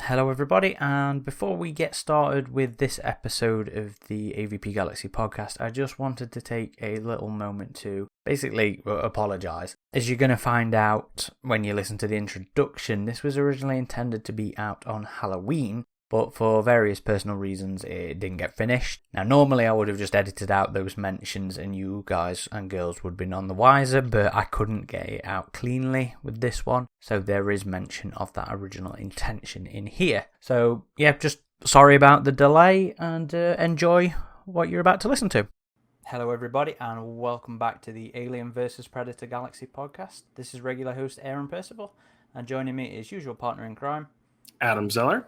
Hello everybody, and before we get started with this episode of the AVP Galaxy podcast, I just wanted to take a little moment to basically apologise. As you're going to find out when you listen to the introduction, this was originally intended to be out on Halloween, but for various personal reasons it didn't get finished. Now normally I would have just edited out those mentions and you guys and girls would be none the wiser, but I couldn't get it out cleanly with this one, so there is mention of that original intention in here. So yeah, just sorry about the delay, and enjoy what you're about to listen to. Hello everybody, and welcome back to the Alien vs Predator Galaxy podcast. This is regular host Aaron Percival, and joining me is usual partner in crime, Adam Zeller.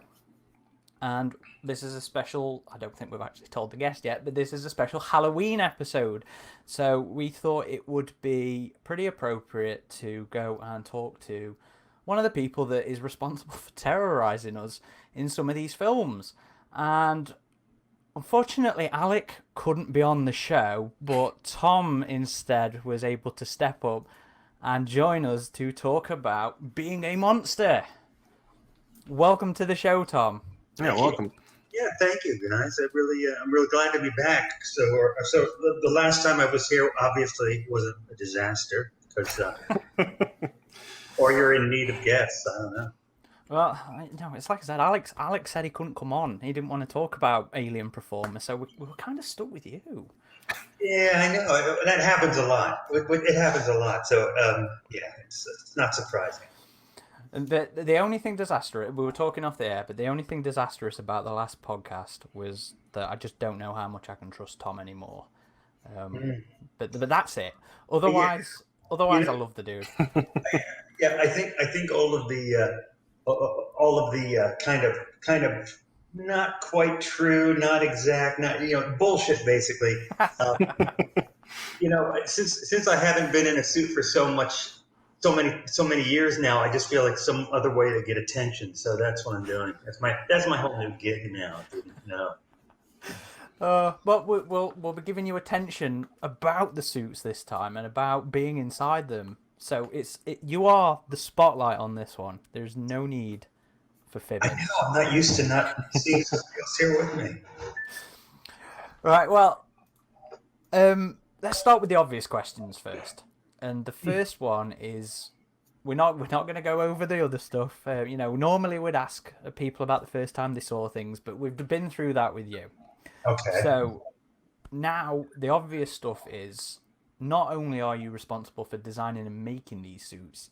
And this is a special, I don't think we've actually told the guest yet, but this is a special Halloween episode. So we thought it would be pretty appropriate to go and talk to one of the people that is responsible for terrorizing us in some of these films. And unfortunately, Alec couldn't be on the show, but Tom instead was able to step up and join us to talk about being a monster. Welcome to the show, Tom. Yeah, welcome. Yeah, thank you, guys. I'm really glad to be back. So the last time I was here, obviously, was a disaster because, or you're in need of guests. I don't know. Well, no, it's like I said. Alex said he couldn't come on. He didn't want to talk about Alien Performers, so we were kind of stuck with you. Yeah, I know. That happens a lot. It happens a lot. So yeah, it's not surprising. And the only thing disastrous, we were talking off the air, but the only thing disastrous about the last podcast was that I just don't know how much I can trust Tom anymore. But that's it. Otherwise, I love the dude. Yeah, I think all of the kind of not quite true, not exact, not bullshit basically. Since I haven't been in a suit for so many years now, I just feel like some other way to get attention. So that's what I'm doing. That's my whole new gig now. But we'll be giving you attention about the suits this time and about being inside them. So you are the spotlight on this one. There's no need for fibbing. I know. I'm not used to not seeing somebody else here with me. Right. Well, let's start with the obvious questions first. And the first one is, we're not going to go over the other stuff. Normally we'd ask people about the first time they saw things, but we've been through that with you. Okay. So now the obvious stuff is, not only are you responsible for designing and making these suits,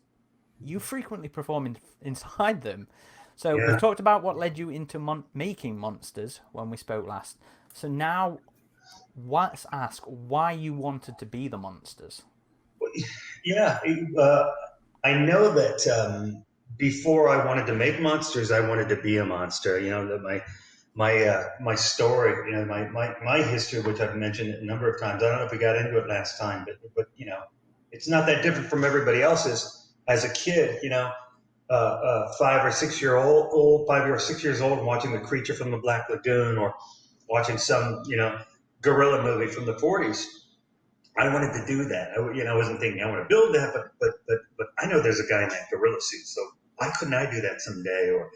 you frequently perform inside them. So we've talked about what led you into making monsters when we spoke last. So now let's ask why you wanted to be the monsters. Yeah, I know that before I wanted to make monsters, I wanted to be a monster. That my story, my history, which I've mentioned a number of times. I don't know if we got into it last time, but it's not that different from everybody else's. As a kid, 5 or 6 years old, watching The Creature from the Black Lagoon or watching some gorilla movie from the 40s. I wanted to do that. I wasn't thinking I want to build that, but I know there's a guy in that gorilla suit, so why couldn't I do that someday? Or,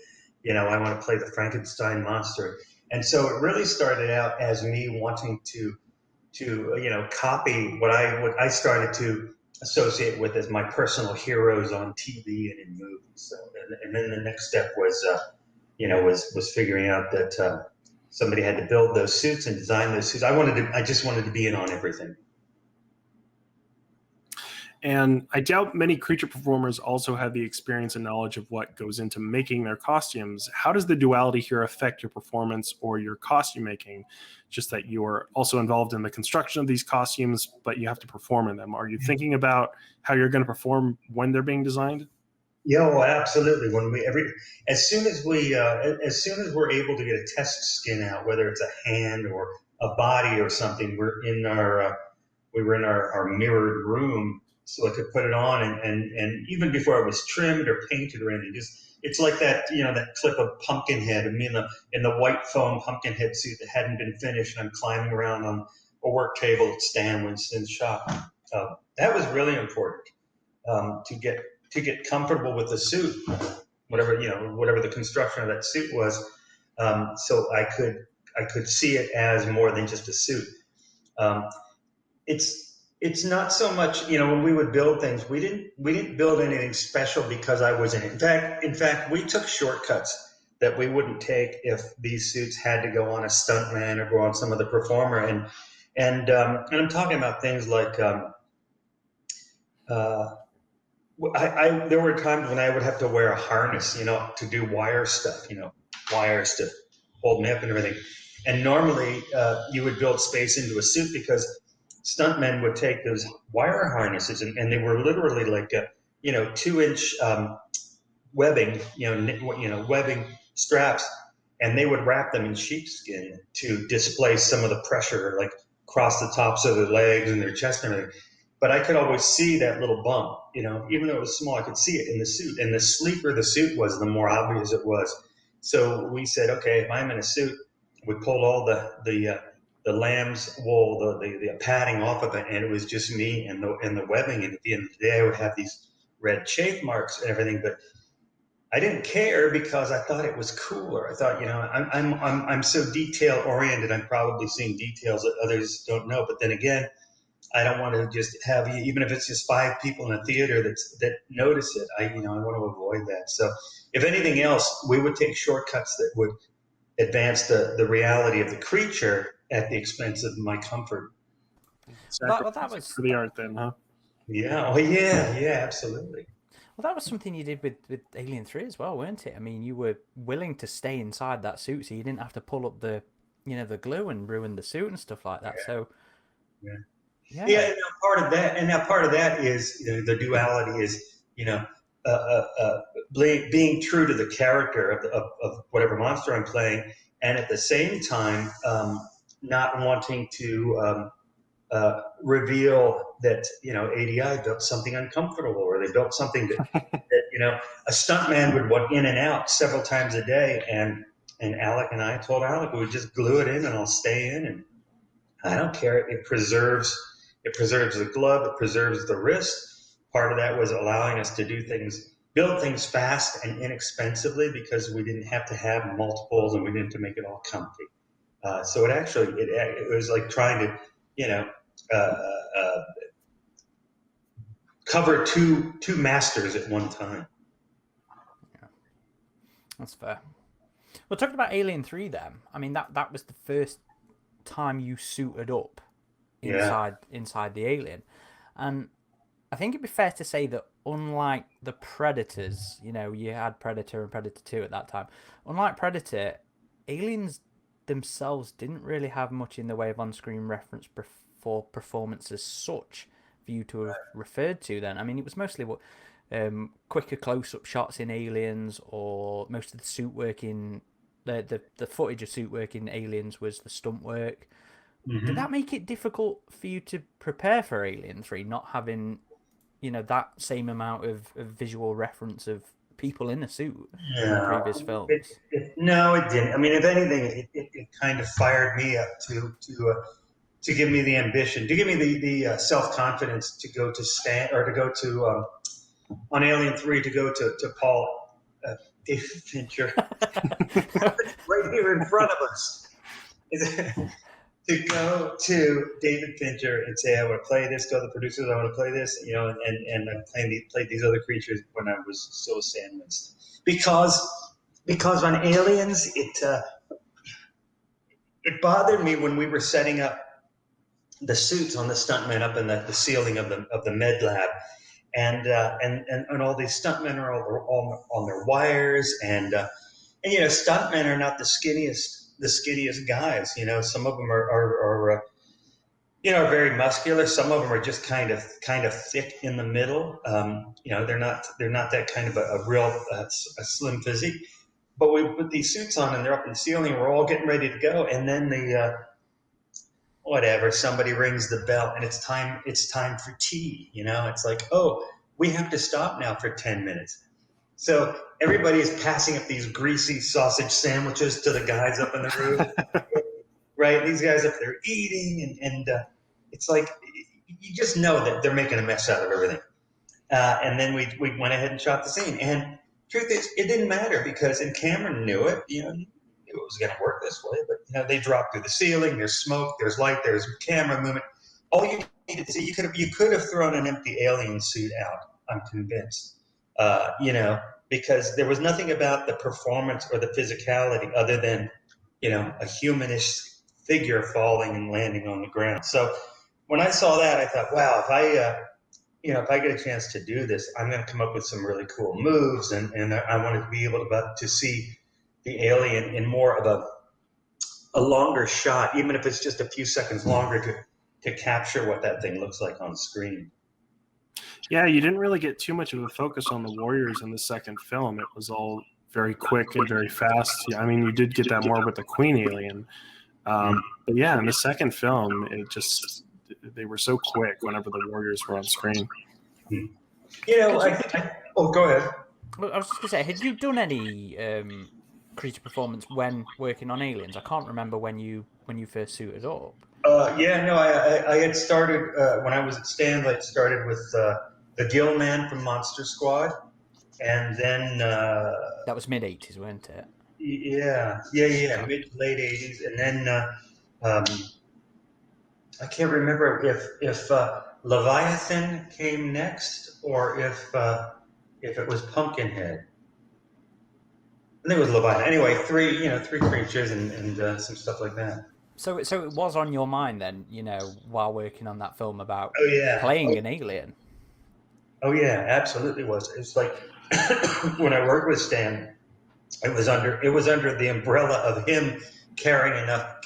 I want to play the Frankenstein monster. And so it really started out as me wanting to copy what I started to associate with as my personal heroes on TV and in movies. So, and then the next step was, was figuring out that somebody had to build those suits and design those suits. I just wanted to be in on everything. And I doubt many creature performers also have the experience and knowledge of what goes into making their costumes. How does the duality here affect your performance or your costume making? Just that you're also involved in the construction of these costumes, but you have to perform in them. Are you thinking about how you're going to perform when they're being designed? Yeah, well, absolutely. As soon as we're able to get a test skin out, whether it's a hand or a body or something, we were in our mirrored room. So I could put it on, and even before I was trimmed or painted or anything, it's like that that clip of Pumpkinhead of me in the white foam Pumpkinhead suit that hadn't been finished, and I'm climbing around on a work table at Stan Winston's shop. That was really important to get comfortable with the suit. whatever the construction of that suit was. So I could see it as more than just a suit. It's not so much, when we would build things, we didn't build anything special because I was in it. In fact, we took shortcuts that we wouldn't take if these suits had to go on a stuntman or go on some other performer. And I'm talking about things like there were times when I would have to wear a harness, to do wire stuff, wires to hold me up and everything. And normally you would build space into a suit because stuntmen would take those wire harnesses and they were literally like 2-inch webbing, webbing straps, and they would wrap them in sheepskin to displace some of the pressure, like across the tops of their legs and their chest and everything. But I could always see that little bump, even though it was small, I could see it in the suit. And the sleeker the suit was, the more obvious it was. So we said, okay, if I'm in a suit, we pulled all the lamb's wool, the padding off of it, and it was just me and the webbing. And at the end of the day, I would have these red chafe marks and everything. But I didn't care because I thought it was cooler. I thought, I'm so detail oriented. I'm probably seeing details that others don't know. But then again, I don't want to just have, even if it's just 5 people in a theater that notice it. I want to avoid that. So if anything else, we would take shortcuts that would advance the reality of the creature at the expense of my comfort. That was for the art then, huh? Yeah. Oh, yeah, absolutely. Well, that was something you did with Alien 3 as well, weren't it? I mean, you were willing to stay inside that suit, so you didn't have to pull up the glue and ruin the suit and stuff like that. Yeah. So, yeah. And now part of that is the duality is being true to the character of whatever monster I'm playing, and at the same time not wanting to reveal that ADI built something uncomfortable, or they built something that a stuntman would walk in and out several times a day, and Alec and I told Alec we would just glue it in and I'll stay in, and I don't care. It preserves the glove, it preserves the wrist. Part of that was allowing us to build things fast and inexpensively because we didn't have to have multiples and we didn't have to make it all comfy. So it was like trying to cover two masters at one time. Yeah, that's fair. Well, talking about Alien 3 then, I mean that was the first time you suited up inside the alien, and I think it'd be fair to say that unlike the Predators, you had Predator and Predator 2 at that time. Unlike Predator, aliens themselves didn't really have much in the way of on-screen reference for performance as such for you to have referred to then. I mean, it was mostly quicker close-up shots in Aliens, or most of the suit work in the footage of suit work in Aliens was the stunt work. Mm-hmm. Did that make it difficult for you to prepare for Alien 3, not having that same amount of visual reference of people in a suit in the previous films? No, it didn't. I mean, if anything, it kind of fired me up to give me the ambition, to give me the self-confidence to go to Stan, or to go to on Alien 3, to go to Paul David Fincher right here in front of us. To go to David Fincher and say, I want to play this, go to the producers, I want to play this, and I played these other creatures when I was so sandwiched. Because on Aliens, it bothered me when we were setting up the suits on the stuntmen up in the ceiling of the med lab, and all these stuntmen are all on their wires, and stuntmen are not the skinniest guys. Some of them are very muscular. Some of them are just kind of thick in the middle. They're not that kind of a real a slim physique. But we put these suits on and they're up in the ceiling. And we're all getting ready to go, and then somebody rings the bell and it's time for tea. It's like, oh, we have to stop now for 10 minutes. So everybody is passing up these greasy sausage sandwiches to the guys up in the roof, right? These guys up there eating, and it's like, you just know that they're making a mess out of everything. And then we went ahead and shot the scene. And truth is, it didn't matter because, and Cameron knew it, you know, he knew it was going to work this way, but, you know, they dropped through the ceiling, there's smoke, there's light, there's camera movement. All you needed to see, you could have thrown an empty alien suit out, I'm convinced, you know, because there was nothing about the performance or the physicality other than, you know, a humanish figure falling and landing on the ground. So when I saw that, I thought, wow, if I get a chance to do this, I'm going to come up with some really cool moves, and I wanted to be able to see the alien in more of a longer shot, even if it's just a few seconds longer, to capture what that thing looks like on screen. Yeah, you didn't really get too much of a focus on the warriors in the second film. It was all very quick and very fast. Yeah, I mean, you did get that more with the Queen alien. But yeah, in the second film, they were so quick whenever the warriors were on screen. You know, go ahead. Well, I was just going to say, had you done any creature performance when working on aliens? I can't remember when you first suited up. I had started when I was at Stanley. I started with the Gill Man from Monster Squad, and then that was mid-80s, weren't it? Yeah, mid to late 80s, and then I can't remember if Leviathan came next or if it was Pumpkinhead. I think it was Leviathan. Anyway, three creatures and some stuff like that. So it was on your mind then, you know, while working on that film about playing an alien. Oh yeah, absolutely was. It's like when I worked with Stan, it was under the umbrella of him caring enough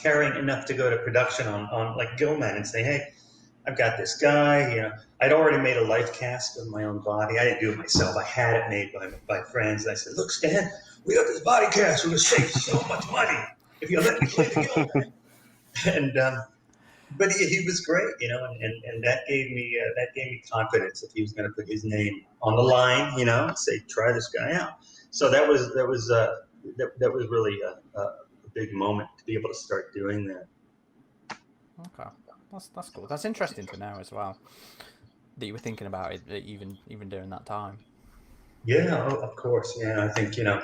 to go to production on like Gilman and say, hey, I've got this guy. You know, I'd already made a life cast of my own body. I didn't do it myself. I had it made by friends. And I said, look, Stan, we got this body cast. We're gonna save so much money if you let me play the Gilman. And but he was great, you know, and that gave me confidence that he was going to put his name on the line, you know, and say, try this guy out. So that was really a big moment to be able to start doing that. Okay, that's cool. That's interesting to know as well, that you were thinking about it even during that time. Yeah, of course. Yeah, I think, you know,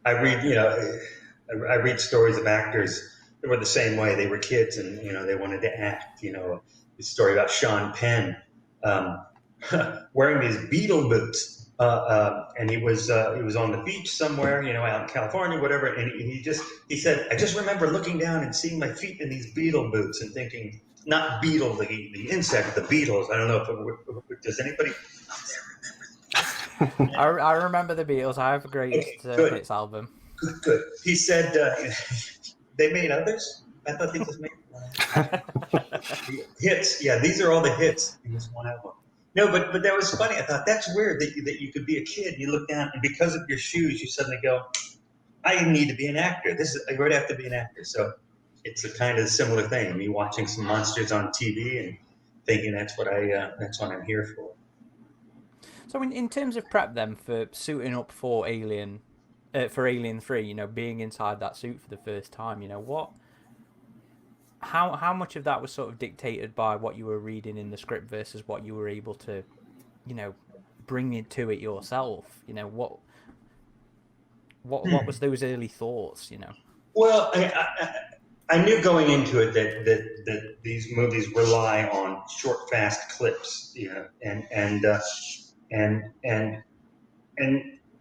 I read stories of actors that were the same way. They were kids and, you know, they wanted to act. You know, the story about Sean Penn wearing these beetle boots, and he was on the beach somewhere, you know, out in California, whatever. And he said, I just remember looking down and seeing my feet in these beetle boots and thinking, not beetle, the insect, the beetles. I don't know if does anybody out there remember? I remember the Beatles. I have a great hits album. Good. He said they made others. I thought they just made hits. Yeah, these are all the hits in this one album. No, but that was funny. I thought that's weird that you could be a kid and you look down and because of your shoes you suddenly go, I need to be an actor. I would have to be an actor. So it's a kind of similar thing. Me watching some monsters on TV and thinking that's what I'm here for. So in terms of prep then for suiting up for Alien 3, you know, being inside that suit for the first time, you know, how much of that was sort of dictated by what you were reading in the script versus what you were able to, you know, bring into it yourself? You know, what was those early thoughts, you know? Well, I knew going into it that these movies rely on short, fast clips, you know, and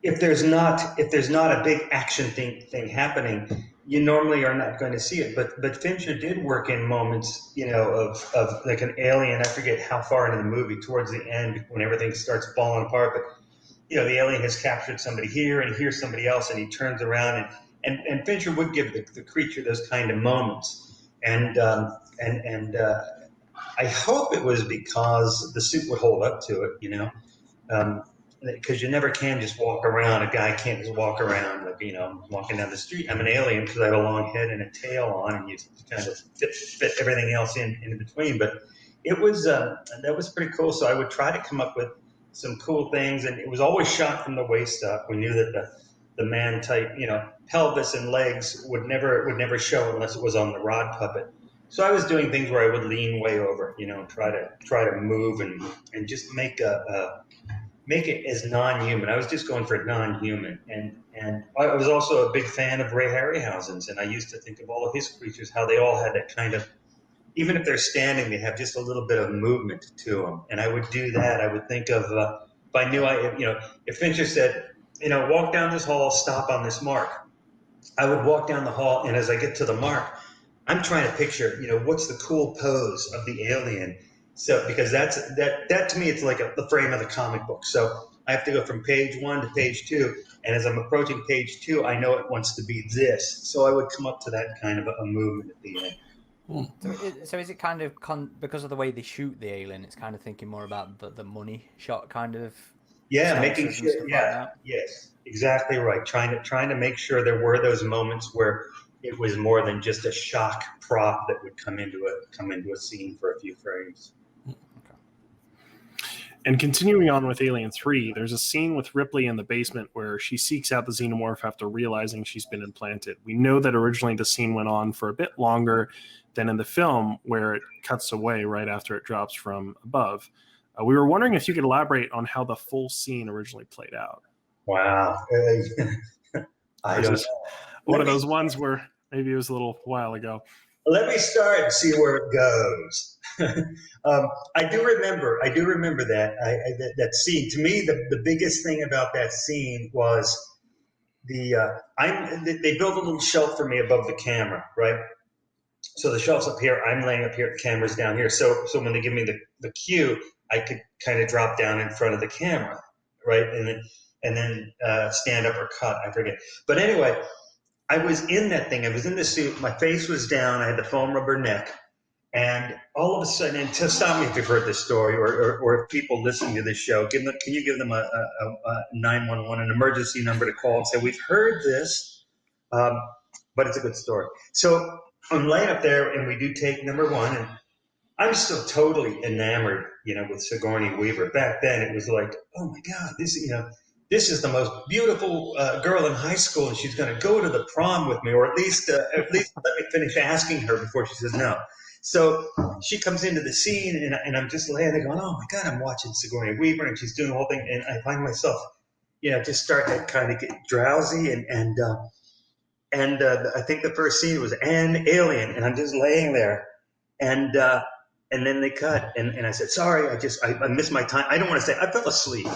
if there's not a big action thing happening, you normally are not going to see it. But Fincher did work in moments, you know, of like an alien. I forget how far into the movie, towards the end when everything starts falling apart. But you know, the alien has captured somebody here and here's somebody else, and he turns around and Fincher would give the creature those kind of moments. And I hope it was because the suit would hold up to it, you know. Because you never can just walk around. A guy can't just walk around like, you know, walking down the street. I'm an alien because I have a long head and a tail on, and you kind of fit everything else in between. But it was that was pretty cool. So I would try to come up with some cool things, and it was always shot from the waist up. We knew that the man type, you know, pelvis and legs would never show unless it was on the rod puppet. So I was doing things where I would lean way over, you know, try to move and just make make it as non-human. I was just going for non-human, and I was also a big fan of Ray Harryhausen's, and I used to think of all of his creatures, how they all had that kind of, even if they're standing, they have just a little bit of movement to them. And I would do that. I would think of if I knew if Fincher said, walk down this hall, stop on this mark, I would walk down the hall, and as I get to the mark, I'm trying to picture, what's the cool pose of the alien. So because that to me, it's like the frame of the comic book. So I have to go from page 1 to page 2, and as I'm approaching page 2, I know it wants to be this. So I would come up to that kind of a movement at the end. So is it kind of because of the way they shoot the alien? It's kind of thinking more about the money shot kind of. Yeah, making sure. Yeah, like yes, exactly right. Trying to make sure there were those moments where it was more than just a shock prop that would come into a scene for a few frames. And continuing on with Alien 3, there's a scene with Ripley in the basement where she seeks out the xenomorph after realizing she's been implanted. We know that originally the scene went on for a bit longer than in the film, where it cuts away right after it drops from above. We were wondering if you could elaborate on how the full scene originally played out. Wow. I don't know. One of those ones where maybe it was a little while ago. Let me start and see where it goes. I do remember that scene. To me, the biggest thing about that scene was they built a little shelf for me above the camera, right? So the shelf's up here. I'm laying up here. The camera's down here. So when they give me the cue, I could kind of drop down in front of the camera, right? And then stand up or cut. I forget. But anyway, I was in that thing. I was in the suit. My face was down. I had the foam rubber neck. And all of a sudden, and to stop me if you've heard this story, or if people listening to this show, can you give them a 911, an emergency number to call and say, we've heard this, but it's a good story. So I'm laying up there, and we do take number 1, and I'm still totally enamored, with Sigourney Weaver. Back then, it was like, oh my God, this is the most beautiful girl in high school, and she's going to go to the prom with me, or at least let me finish asking her before she says no. So she comes into the scene, and I'm just laying there going, oh my God, I'm watching Sigourney Weaver, and she's doing the whole thing, and I find myself, just start to kind of get drowsy, and I think the first scene was an alien, and I'm just laying there, and then they cut, and I said, sorry, I missed my time. I don't want to say I fell asleep.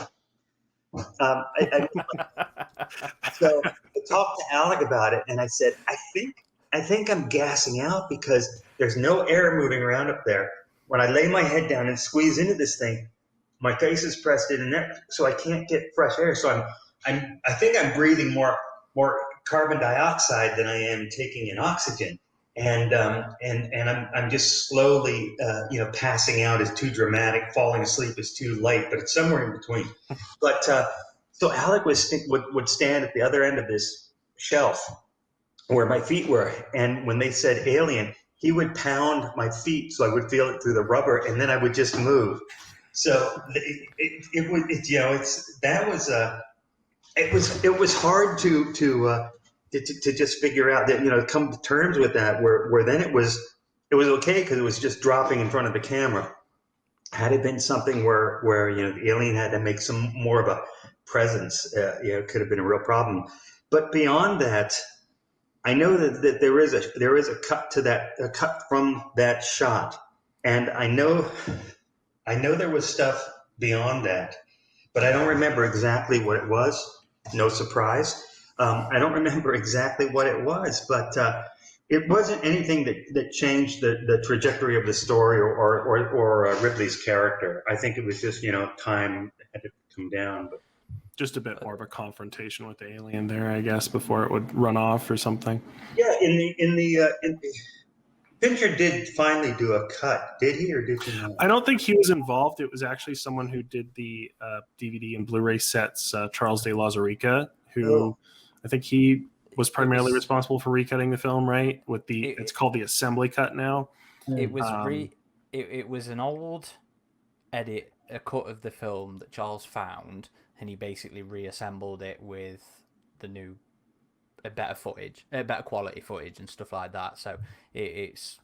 So I talked to Alec about it, and I said, I think I'm gassing out because there's no air moving around up there. When I lay my head down and squeeze into this thing, my face is pressed in, and so I can't get fresh air. So I think I'm breathing more carbon dioxide than I am taking in oxygen, and I'm just slowly passing out is too dramatic, falling asleep is too light, but it's somewhere in between. But so Alec would stand at the other end of this shelf where my feet were, and when they said alien, he would pound my feet so I would feel it through the rubber, and then I would just move. So it was hard to just figure out that, come to terms with that, where then it was okay because it was just dropping in front of the camera. Had it been something where the alien had to make some more of a presence, it could have been a real problem. But beyond that, I know that there is a cut to that, a cut from that shot, and I know there was stuff beyond that, but I don't remember exactly what it was. No surprise. I don't remember exactly what it was, but it wasn't anything that changed the trajectory of the story or Ripley's character. I think it was just time had to come down, but. Just a bit more of a confrontation with the alien there, I guess, before it would run off or something. Yeah, Fincher did finally do a cut, did he, or did he not? I don't think he was involved. It was actually someone who did the DVD and Blu-ray sets, Charles de Lazarica, who I think he was primarily responsible for recutting the film, right? With it's called the assembly cut now. It was it was an old edit, a cut of the film that Charles found, and he basically reassembled it with the new, better quality footage and stuff like that. So it's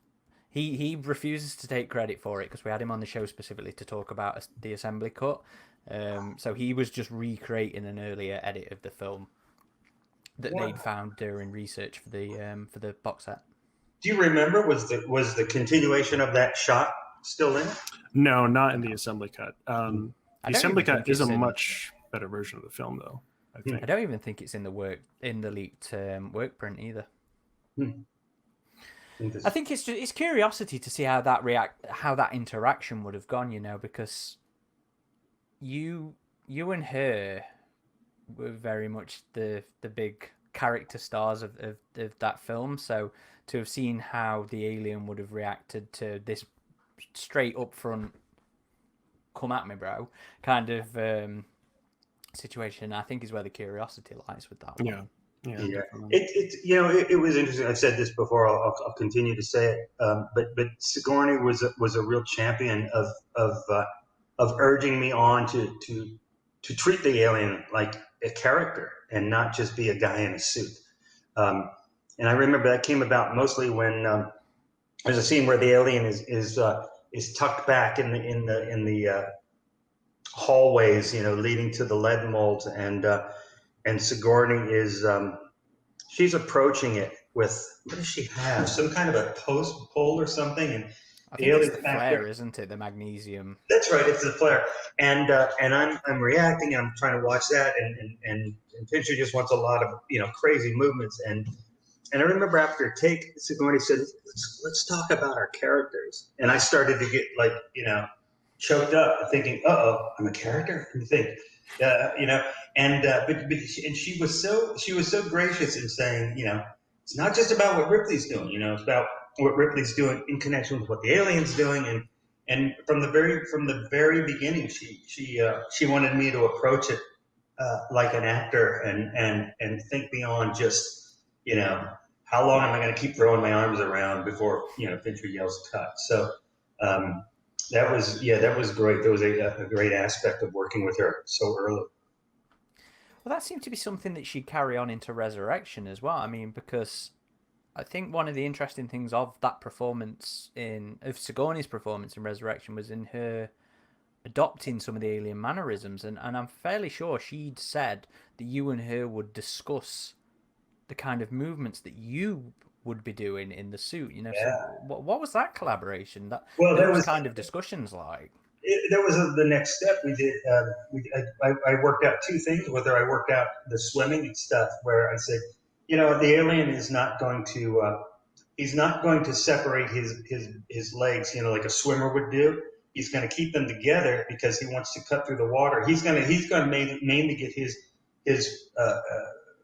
He refuses to take credit for it because we had him on the show specifically to talk about the assembly cut. So he was just recreating an earlier edit of the film that they'd found during research for the box set. Do you remember, was the continuation of that shot still in it? No, not in the assembly cut. The assembly cut is a much better version of the film, though. I think. I don't even think it's in the leaked work print either. I think it's curiosity to see how that interaction would have gone, because you and her were very much the big character stars of that film. So to have seen how the alien would have reacted to this straight up front, come at me, bro, kind of situation, I think is where the curiosity lies with that one. Yeah. It was interesting. I've said this before. I'll continue to say it. But Sigourney was a real champion of urging me on to treat the alien like a character and not just be a guy in a suit. And I remember that came about mostly when there's a scene where the alien is tucked back in the hallways, leading to the lead molds, and Sigourney is she's approaching it with, what does she have? Some kind of a post pole or something, and I think it's the flare, isn't it? The magnesium. That's right, it's the flare. And I'm reacting, and I'm trying to watch that, and Fincher just wants a lot of crazy movements, and I remember after a take, Sigourney said, let's talk about our characters, and I started to get choked up, thinking, I'm a character. What do you think? And she was so gracious in saying, it's not just about what Ripley's doing, it's about what Ripley's doing in connection with what the alien's doing, and from the very beginning, she wanted me to approach it like an actor and think beyond just how long am I going to keep throwing my arms around before Fincher yells cut. So that was great. There was a great aspect of working with her so early. Well, that seemed to be something that she'd carry on into Resurrection as well. I mean, because I think one of the interesting things of that performance of Sigourney's performance in Resurrection was in her adopting some of the alien mannerisms, and I'm fairly sure she'd said that you and her would discuss the kind of movements that you would be doing in the suit. Yeah. So what was that collaboration? There was kind of discussions like. That was the next step we did. I worked out two things with her. I worked out the swimming and stuff, where I said, the alien is not going to he's not going to separate his legs, like a swimmer would do. He's going to keep them together because he wants to cut through the water. He's going to mainly get his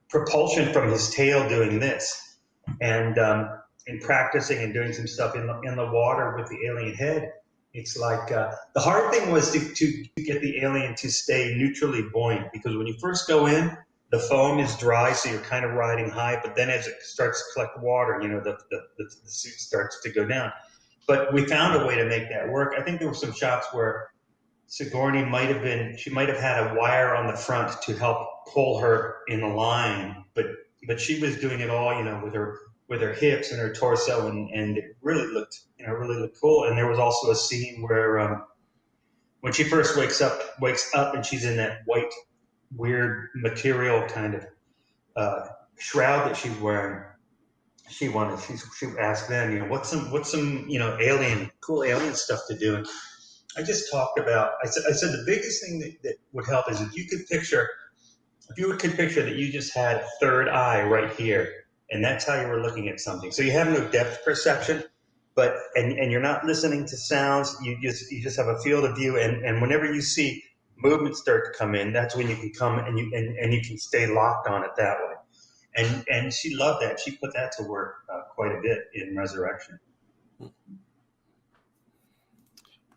propulsion from his tail doing this, and in practicing and doing some stuff in the water with the alien head. It's like the hard thing was to get the alien to stay neutrally buoyant, because when you first go in, the foam is dry, so you're kind of riding high. But then as it starts to collect water, the suit starts to go down. But we found a way to make that work. I think there were some shots where Sigourney might have had a wire on the front to help pull her in a line, but she was doing it all, with her hips and her torso, and it really looked cool. And there was also a scene where when she first wakes up and she's in that white weird material kind of shroud that she's wearing. She asked then, what's some cool alien stuff to do. And I just talked about, I said the biggest thing that would help is if you could picture that you just had a third eye right here, and that's how you were looking at something. So you have no depth perception, but and you're not listening to sounds. You just have a field of view, and whenever you see movement start to come in, that's when you can come and you can stay locked on it that way. And she loved that. She put that to work quite a bit in Resurrection.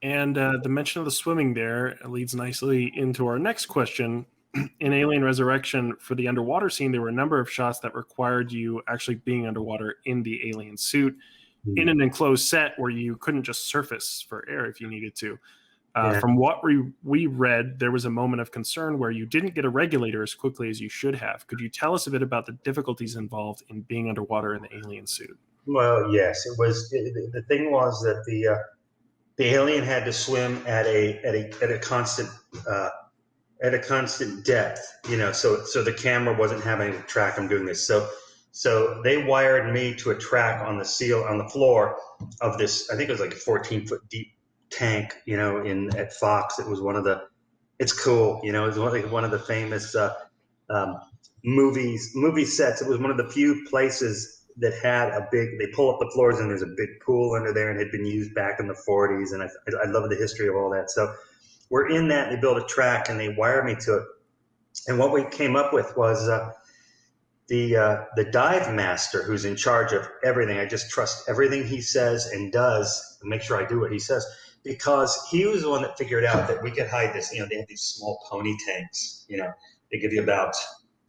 And the mention of the swimming there leads nicely into our next question. In Alien Resurrection, for the underwater scene, there were a number of shots that required you actually being underwater in the alien suit in an enclosed set where you couldn't just surface for air if you needed to. From what we read, there was a moment of concern where you didn't get a regulator as quickly as you should have. Could you tell us a bit about the difficulties involved in being underwater in the alien suit? Well, yes, it was. The thing was that the alien had to swim at a constant depth, so the camera wasn't having to track him doing this. So they wired me to a track on the floor of this. I think it was like a 14-foot deep tank, at Fox. It was it's cool, it was one of the famous um, movie sets. It was one of the few places that had they pull up the floors and there's a big pool under there and had been used back in the 40s. And I love the history of all that. So we're in that, and they built a track and they wired me to it. And what we came up with was the dive master, who's in charge of everything. I just trust everything he says and does, and make sure I do what he says, because he was the one that figured out that we could hide this. They have these small pony tanks. They give you about,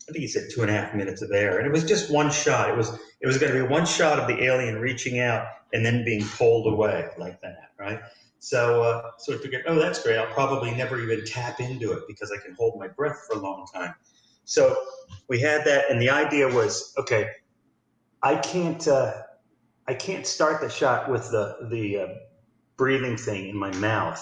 I think he said 2.5 minutes of air, and it was just one shot. It was going to be one shot of the alien reaching out and then being pulled away like that, right? So I figured, oh, that's great. I'll probably never even tap into it because I can hold my breath for a long time. So we had that, and the idea was, okay, I can't start the shot with the breathing thing in my mouth.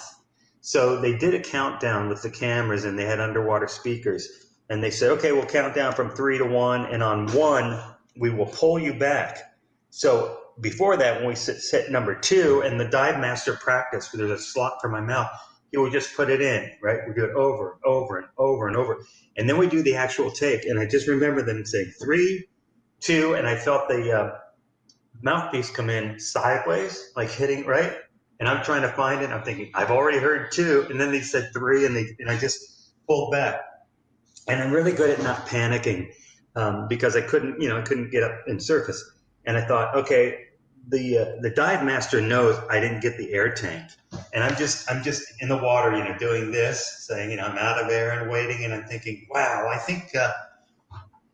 So they did a countdown with the cameras, and they had underwater speakers, and they said, okay, we'll count down from 3 to 1, and on 1 we will pull you back. So before that, when we set number 2, and the dive master practice, there's a slot for my mouth, he would just put it in, right? We do it over, over, and over, and over. And then we do the actual take. And I just remember them saying 3, 2, and I felt the mouthpiece come in sideways, like hitting, right? And I'm trying to find it. I'm thinking, I've already heard 2. And then they said 3, and I just pulled back. And I'm really good at not panicking because I couldn't get up and surface. And I thought, okay, the dive master knows I didn't get the air tank, and I'm just in the water, doing this, saying, I'm out of air and waiting, and I'm thinking, wow, I think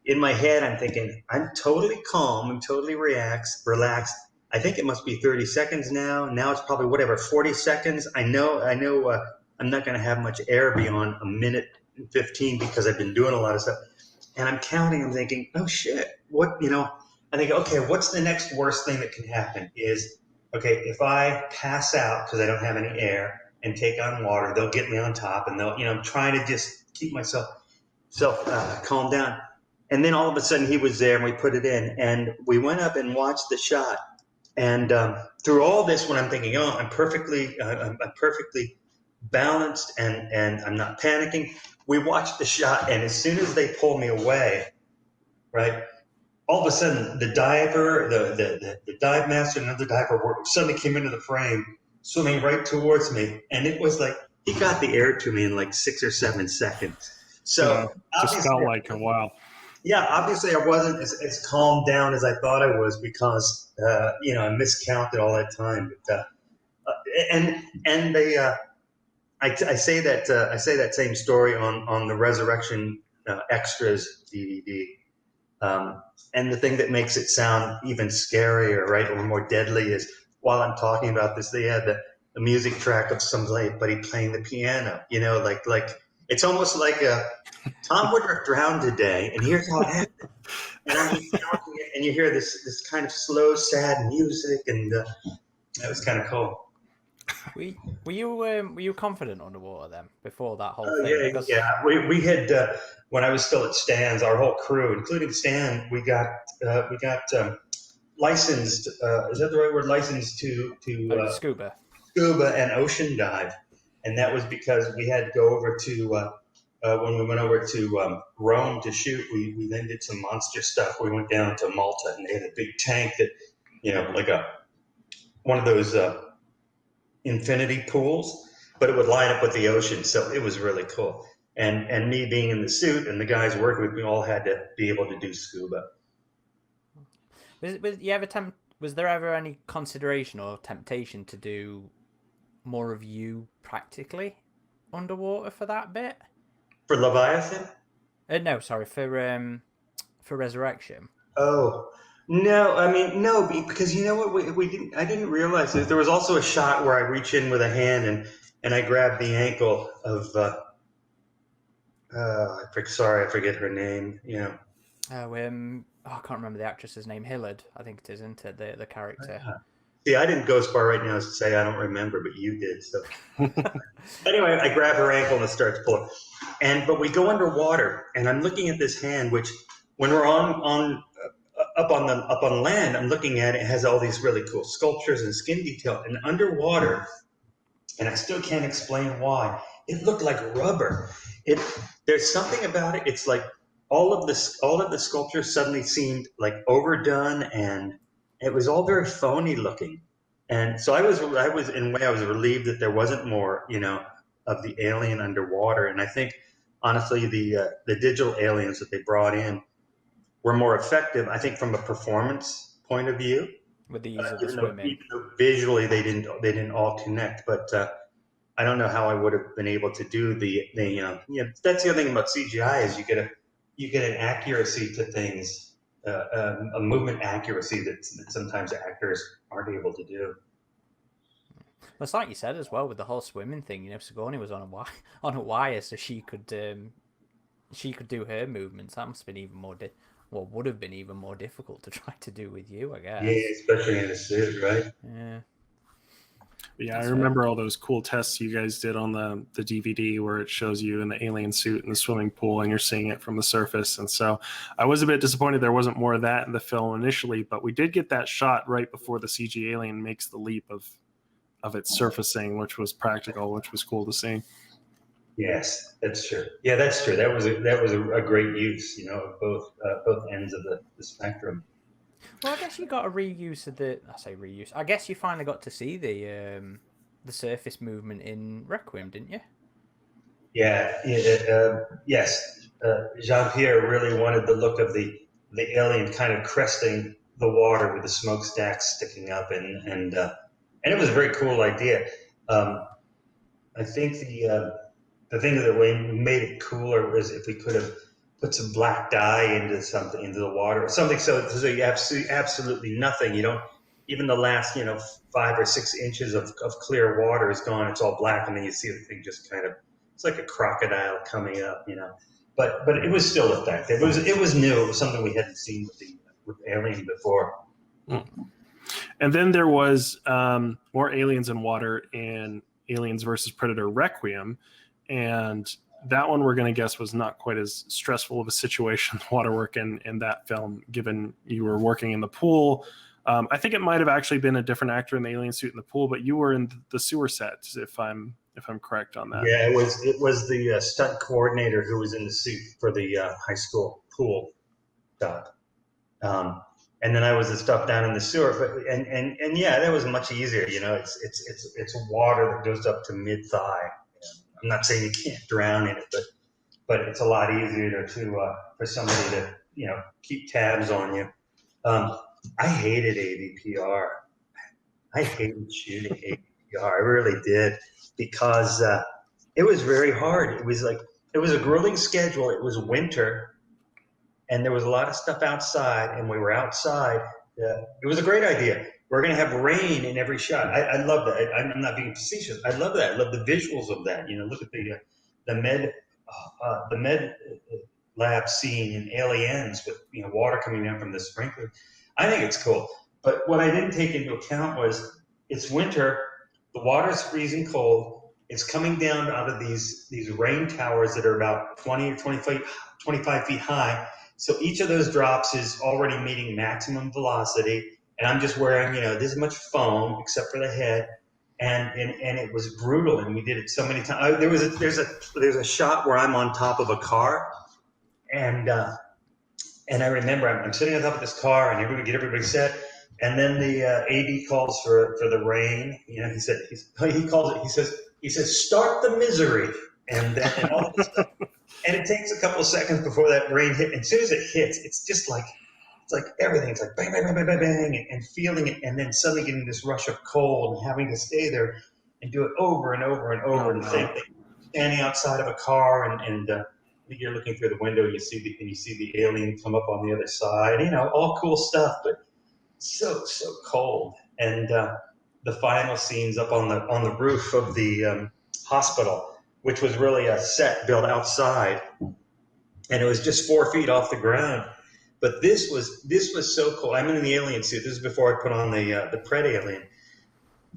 in my head I'm thinking I'm totally calm, I'm totally relaxed. I think it must be 30 seconds now. Now it's probably 40 seconds. I know. I'm not going to have much air beyond a minute and 15 because I've been doing a lot of stuff, and I'm counting. I'm thinking, oh shit, what I think, okay, what's the next worst thing that can happen is, okay, if I pass out because I don't have any air and take on water, they'll get me on top, and I'm trying to just keep myself calm down. And then all of a sudden he was there, and we put it in, and we went up and watched the shot. And through all this, when I'm thinking, oh, I'm perfectly balanced, and I'm not panicking, we watched the shot, and as soon as they pull me away, right, all of a sudden, the diver, the dive master, and another diver suddenly came into the frame, swimming right towards me, and it was like he got the air to me in like 6 or 7 seconds. So just felt like a while. Yeah, obviously I wasn't as calmed down as I thought I was because I miscounted all that time. But, and they I say that same story on the Resurrection Extras DVD. And the thing that makes it sound even scarier, right, or more deadly is while I'm talking about this, they had the music track of somebody playing the piano, like it's almost like Tom Woodruff drowned today, and here's how it happened. And I'm just talking, and you hear this kind of slow, sad music, and that was kind of cool. Were you confident underwater then before that whole thing? Yeah, because... yeah. We had when I was still at Stan's, our whole crew, including Stan, we got licensed. Is that the right word? Licensed to scuba and ocean dive, and that was because we had to go over to when we went over to Rome to shoot. We then did some monster stuff. We went down to Malta, and they had a big tank that like one of those infinity pools, but it would line up with the ocean, so it was really cool. And me being in the suit and the guys working with me all had to be able to do scuba. Was there ever any consideration or temptation to do more of you practically underwater for that bit? For Leviathan? No, sorry, for Resurrection. Oh. No, I mean, no, because you know what, we didn't. I didn't realize that there was also a shot where I reach in with a hand and I grab the ankle of. I forget her name. I can't remember the actress's name. Hillard, I think it is, isn't it? The character. See, I didn't go as far right now as to say I don't remember, but you did. So anyway, I grab her ankle and it starts pulling. But we go underwater, and I'm looking at this hand, which when we're up on land, I'm looking at it. It has all these really cool sculptures and skin detail. And underwater, and I still can't explain why, it looked like rubber. There's something about it. It's like all of the sculptures suddenly seemed like overdone, and it was all very phony looking. And so I was in a way I was relieved that there wasn't more, of the alien underwater. And I think honestly the digital aliens that they brought in were more effective, I think, from a performance point of view. With the ease of the swimming. Even though visually they didn't all connect, but I don't know how I would have been able to do that's the other thing about CGI is you get an accuracy to things, a movement accuracy that sometimes actors aren't able to do. Well, it's like you said as well with the whole swimming thing. Sigourney was on a wire, so she could do her movements. That must have been even more would have been even more difficult to try to do with you, I guess. Yeah, especially in a suit, right? Yeah. Yeah, I remember all those cool tests you guys did on the DVD where it shows you in the alien suit in the swimming pool and you're seeing it from the surface. And so I was a bit disappointed there wasn't more of that in the film initially, but we did get that shot right before the CG alien makes the leap of its surfacing, which was practical, which was cool to see. Yes, that's true. Yeah, that's true. That was a great use, of both ends of the spectrum. Well, I guess you got a reuse of I guess you finally got to see the surface movement in Requiem, didn't you? Yeah. Yes. Jean-Pierre really wanted the look of the alien kind of cresting the water with the smokestacks sticking up, and it was a very cool idea. I think the thing that made it cooler was if we could have put some black dye into the water or something, so you have absolutely nothing. You don't, even the last 5 or 6 inches of clear water is gone. It's all black, and then you see the thing just kind of, it's like a crocodile coming up, But it was still effective. It was new. It was something we hadn't seen with Alien before. And then there was more aliens in water in Aliens versus Predator Requiem, and that one we're going to guess was not quite as stressful of a situation, water work in that film, given you were working in the pool. I think it might have actually been a different actor in the alien suit in the pool, but you were in the sewer set, if I'm correct on that. Yeah, it was the stunt coordinator who was in the suit for the high school pool stuff. And then I was the stuff down in the sewer, but and yeah, that was much easier. It's water that goes up to mid thigh. I'm not saying you can't drown in it, but it's a lot easier for somebody to keep tabs on you. I hated AVPR. I hated shooting AVPR. I really did, because it was very hard. It was a grueling schedule. It was winter, and there was a lot of stuff outside, and we were outside. It was a great idea. We're going to have rain in every shot. I love that. I'm not being facetious. I love that. I love the visuals of that. Look at the med lab scene in Aliens with water coming down from the sprinkler. I think it's cool. But what I didn't take into account was it's winter. The water's freezing cold. It's coming down out of these rain towers that are about 20 or 25 feet high. So each of those drops is already meeting maximum velocity. And I'm just wearing, this much foam except for the head, and it was brutal. And we did it so many times. There's a shot where I'm on top of a car, and I remember I'm sitting on top of this car, and everybody set, and then the AD calls for the rain. He says start the misery, and all this stuff, and it takes a couple of seconds before that rain hit. And as soon as it hits, it's just like. It's like everything's like bang, bang, bang, bang, bang, bang, and feeling it, and then suddenly getting this rush of cold and having to stay there and do it over and over and over. And same thing, standing outside of a car, and you're looking through the window, and you see the alien come up on the other side. All cool stuff, but so cold. And the final scenes up on the roof of the hospital, which was really a set built outside, and it was just 4 feet off the ground. But this was so cool. I'm in the alien suit. This is before I put on the Pred alien.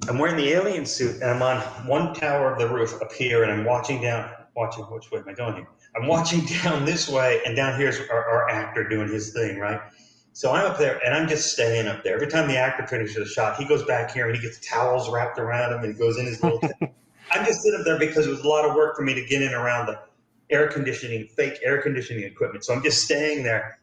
I'm wearing the alien suit, and I'm on one tower of the roof up here, and I'm watching which way am I going here? I'm watching down this way, and down here's our actor doing his thing, right? So I'm up there, and I'm just staying up there. Every time the actor finishes a shot, he goes back here, and he gets towels wrapped around him, and he goes in his little I'm just sitting up there because it was a lot of work for me to get in around the fake air conditioning equipment. So I'm just staying there.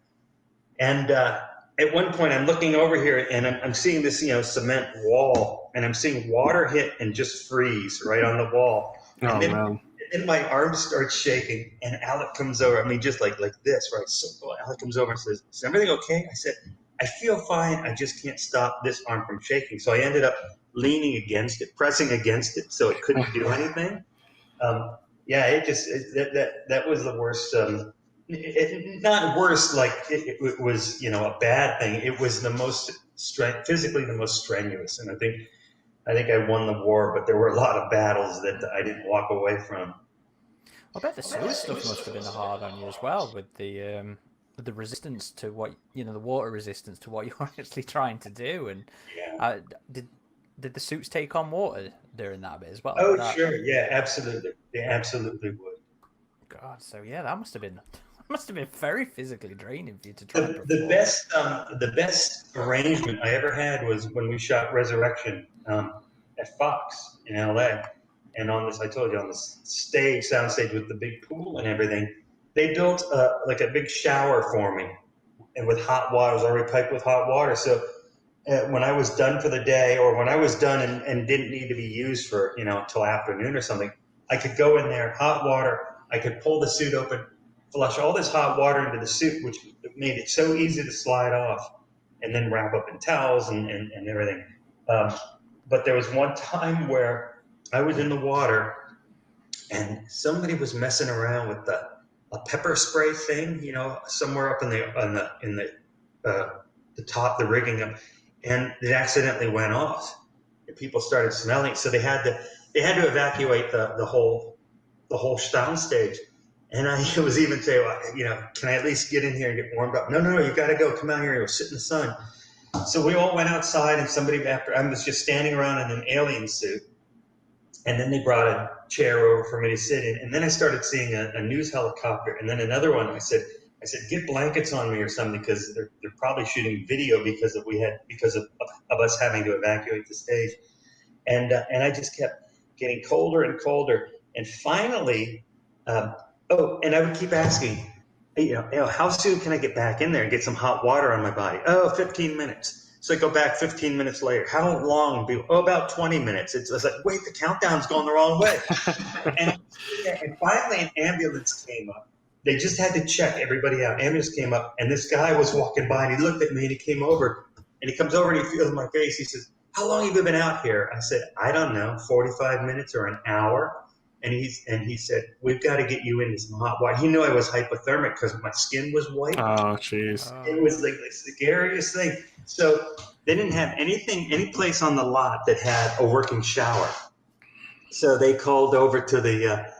And at one point, I'm looking over here, and I'm seeing this, cement wall, and I'm seeing water hit and just freeze right on the wall. And then my arms start shaking, and Alec comes over. I mean, just like this, right? So Alec comes over and says, "Is everything okay?" I said, "I feel fine. I just can't stop this arm from shaking." So I ended up leaning against it, pressing against it, so it couldn't do anything. That was the worst. Not worse, like it was, a bad thing. It was the most physically the most strenuous, and I think I won the war, but there were a lot of battles that I didn't walk away from. I bet the suit stuff must have been hard on you as well, with the resistance to what the water resistance to what you're actually trying to do. And did the suits take on water during that bit as well? Oh, sure, yeah, absolutely, they absolutely would. God, so yeah, that must have been very physically draining for you to try. The best arrangement I ever had was when we shot Resurrection at Fox in LA, and on this, I told you, on the sound stage with the big pool and everything, they built like a big shower for me, and with hot water. It was already piped with hot water. So when I was done for the day, or when I was done and didn't need to be used for until afternoon or something, I could go in there, hot water. I could pull the suit open, flush all this hot water into the suit, which made it so easy to slide off, and then wrap up in towels and everything. But there was one time where I was in the water, and somebody was messing around with a pepper spray thing, somewhere up in the top, the rigging up, and it accidentally went off, and people started smelling. So they had to evacuate the whole sound stage. And I was even saying, can I at least get in here and get warmed up? No, you got to go. Come out here and go sit in the sun. So we all went outside, and I was just standing around in an alien suit. And then they brought a chair over for me to sit in. And then I started seeing a news helicopter, and then another one. I said, get blankets on me or something, because they're probably shooting video because of us having to evacuate the stage. And I just kept getting colder and colder. And finally, and I would keep asking, how soon can I get back in there and get some hot water on my body? 15 minutes. So I go back 15 minutes later. How long? About 20 minutes. It's like, wait, the countdown's going the wrong way. and finally an ambulance came up. They just had to check everybody out. Ambulance came up, and this guy was walking by, and he looked at me, and he came over, and he comes over and he feels my face. He says, "How long have you been out here?" I said, "I don't know, 45 minutes or an hour." And he said, "We've got to get you into some hot water." He knew I was hypothermic because my skin was white. Oh, jeez. It was like the scariest thing. So they didn't have any place on the lot that had a working shower. So they called over to the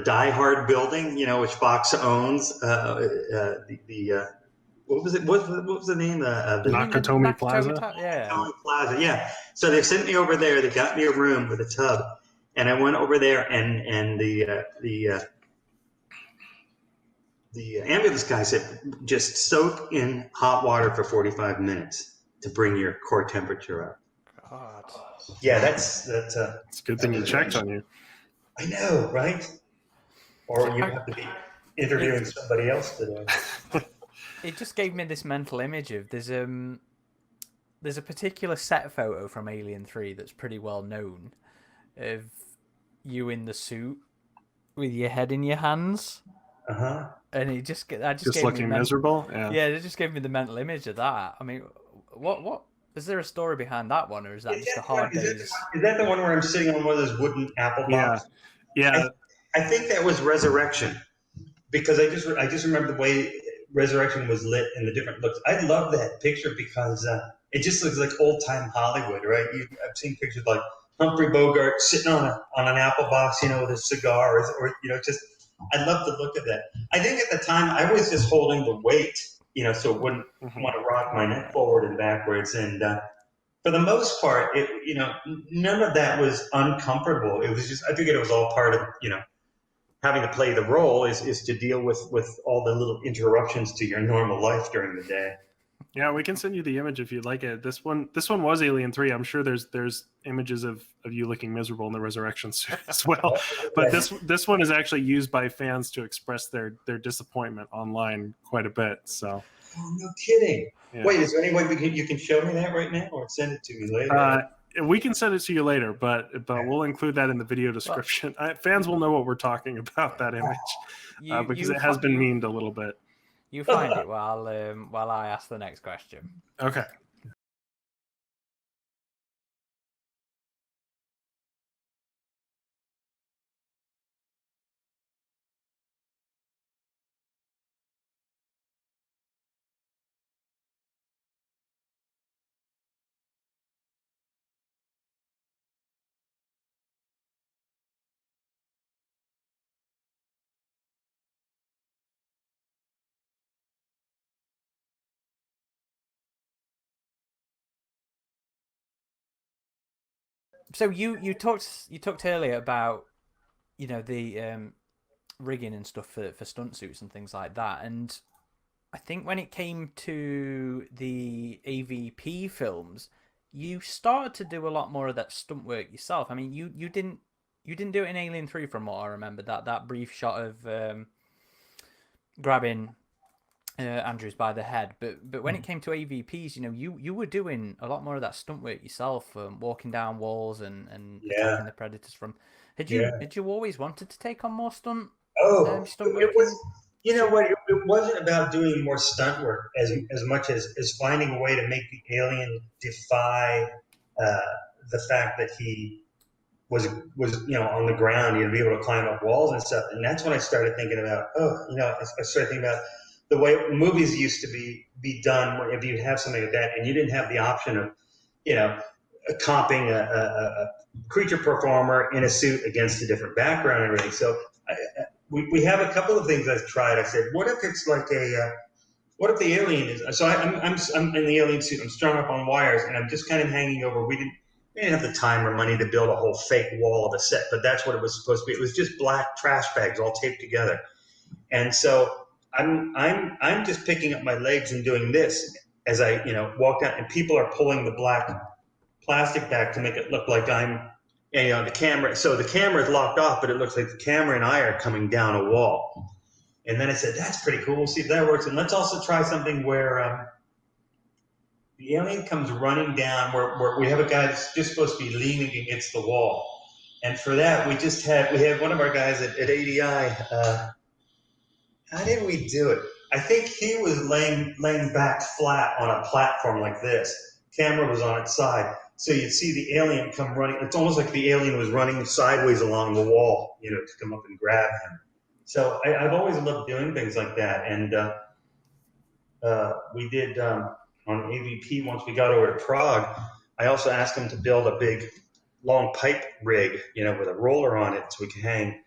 Die Hard building, which Fox owns. What was it? What was the name? Nakatomi Plaza. Yeah. Plaza. Yeah. So they sent me over there. They got me a room with a tub. And I went over there, and the ambulance guy said, just soak in hot water for 45 minutes to bring your core temperature up. God. Yeah, that's it's a good thing you checked on you. I know, right? Or you have to be interviewing somebody else today. It just gave me this mental image of there's a particular set photo from Alien 3 that's pretty well known of you in the suit with your head in your hands. And it just looking miserable. Yeah, it just gave me the mental image of that. I mean, what is there a story behind that one, or is that just a hard days? Is that the one where I'm sitting on one of those wooden apple boxes? Yeah. I think that was Resurrection, because I just remember the way Resurrection was lit and the different looks. I love that picture because it just looks like old time Hollywood, right? I've seen pictures like Humphrey Bogart sitting on an apple box, with a cigar, or just I love the look of that. I think at the time I was just holding the weight, so it wouldn't want to rock my neck forward and backwards. And for the most part, none of that was uncomfortable. It was just, I figured it was all part of, having to play the role is to deal with all the little interruptions to your normal life during the day. Yeah, we can send you the image if you'd like it. This one was Alien 3. I'm sure there's images of you looking miserable in the resurrection suit as well. But this one is actually used by fans to express their disappointment online quite a bit. So. Oh, no kidding. Yeah. Wait, is there any way you can show me that right now or send it to me later? We can send it to you later, but we'll include that in the video description. Fans will know what we're talking about, that image, because it has been memed a little bit. You find it while I ask the next question. Okay. So you talked earlier about the rigging and stuff for stunt suits and things like that, and I think when it came to the AVP films, you started to do a lot more of that stunt work yourself. I mean, you didn't do it in Alien 3 from what I remember. That brief shot of grabbing Andrews by the head, but when it came to AVPs, you were doing a lot more of that stunt work yourself, walking down walls and attacking the predators from. Had you always wanted to take on more stunt? Stunt work? It was. You know what? It wasn't about doing more stunt work as much as finding a way to make the alien defy the fact that he was on the ground, be able to climb up walls and stuff. And that's when I started thinking about I started thinking about the way movies used to be done, where if you have something like that and you didn't have the option of comping a creature performer in a suit against a different background and everything. So we have a couple of things I've tried. I said, what if it's like what if the alien is? So I'm in the alien suit. I'm strung up on wires, and I'm just kind of hanging over. We didn't have the time or money to build a whole fake wall of a set, but that's what it was supposed to be. It was just black trash bags all taped together, and so I'm just picking up my legs and doing this as I walk down, and people are pulling the black plastic back to make it look like I'm. The camera. So the camera is locked off, but it looks like the camera and I are coming down a wall. And then I said, that's pretty cool. We'll see if that works. And let's also try something where the alien comes running down, where we have a guy that's just supposed to be leaning against the wall. And for that, we had one of our guys at ADI. How did we do it? I think he was laying back flat on a platform like this. Camera was on its side. So you'd see the alien come running. It's almost like the alien was running sideways along the wall, to come up and grab him. So I've always loved doing things like that. And we did on AVP, once we got over to Prague, I also asked him to build a big, long pipe rig, with a roller on it, so we could hang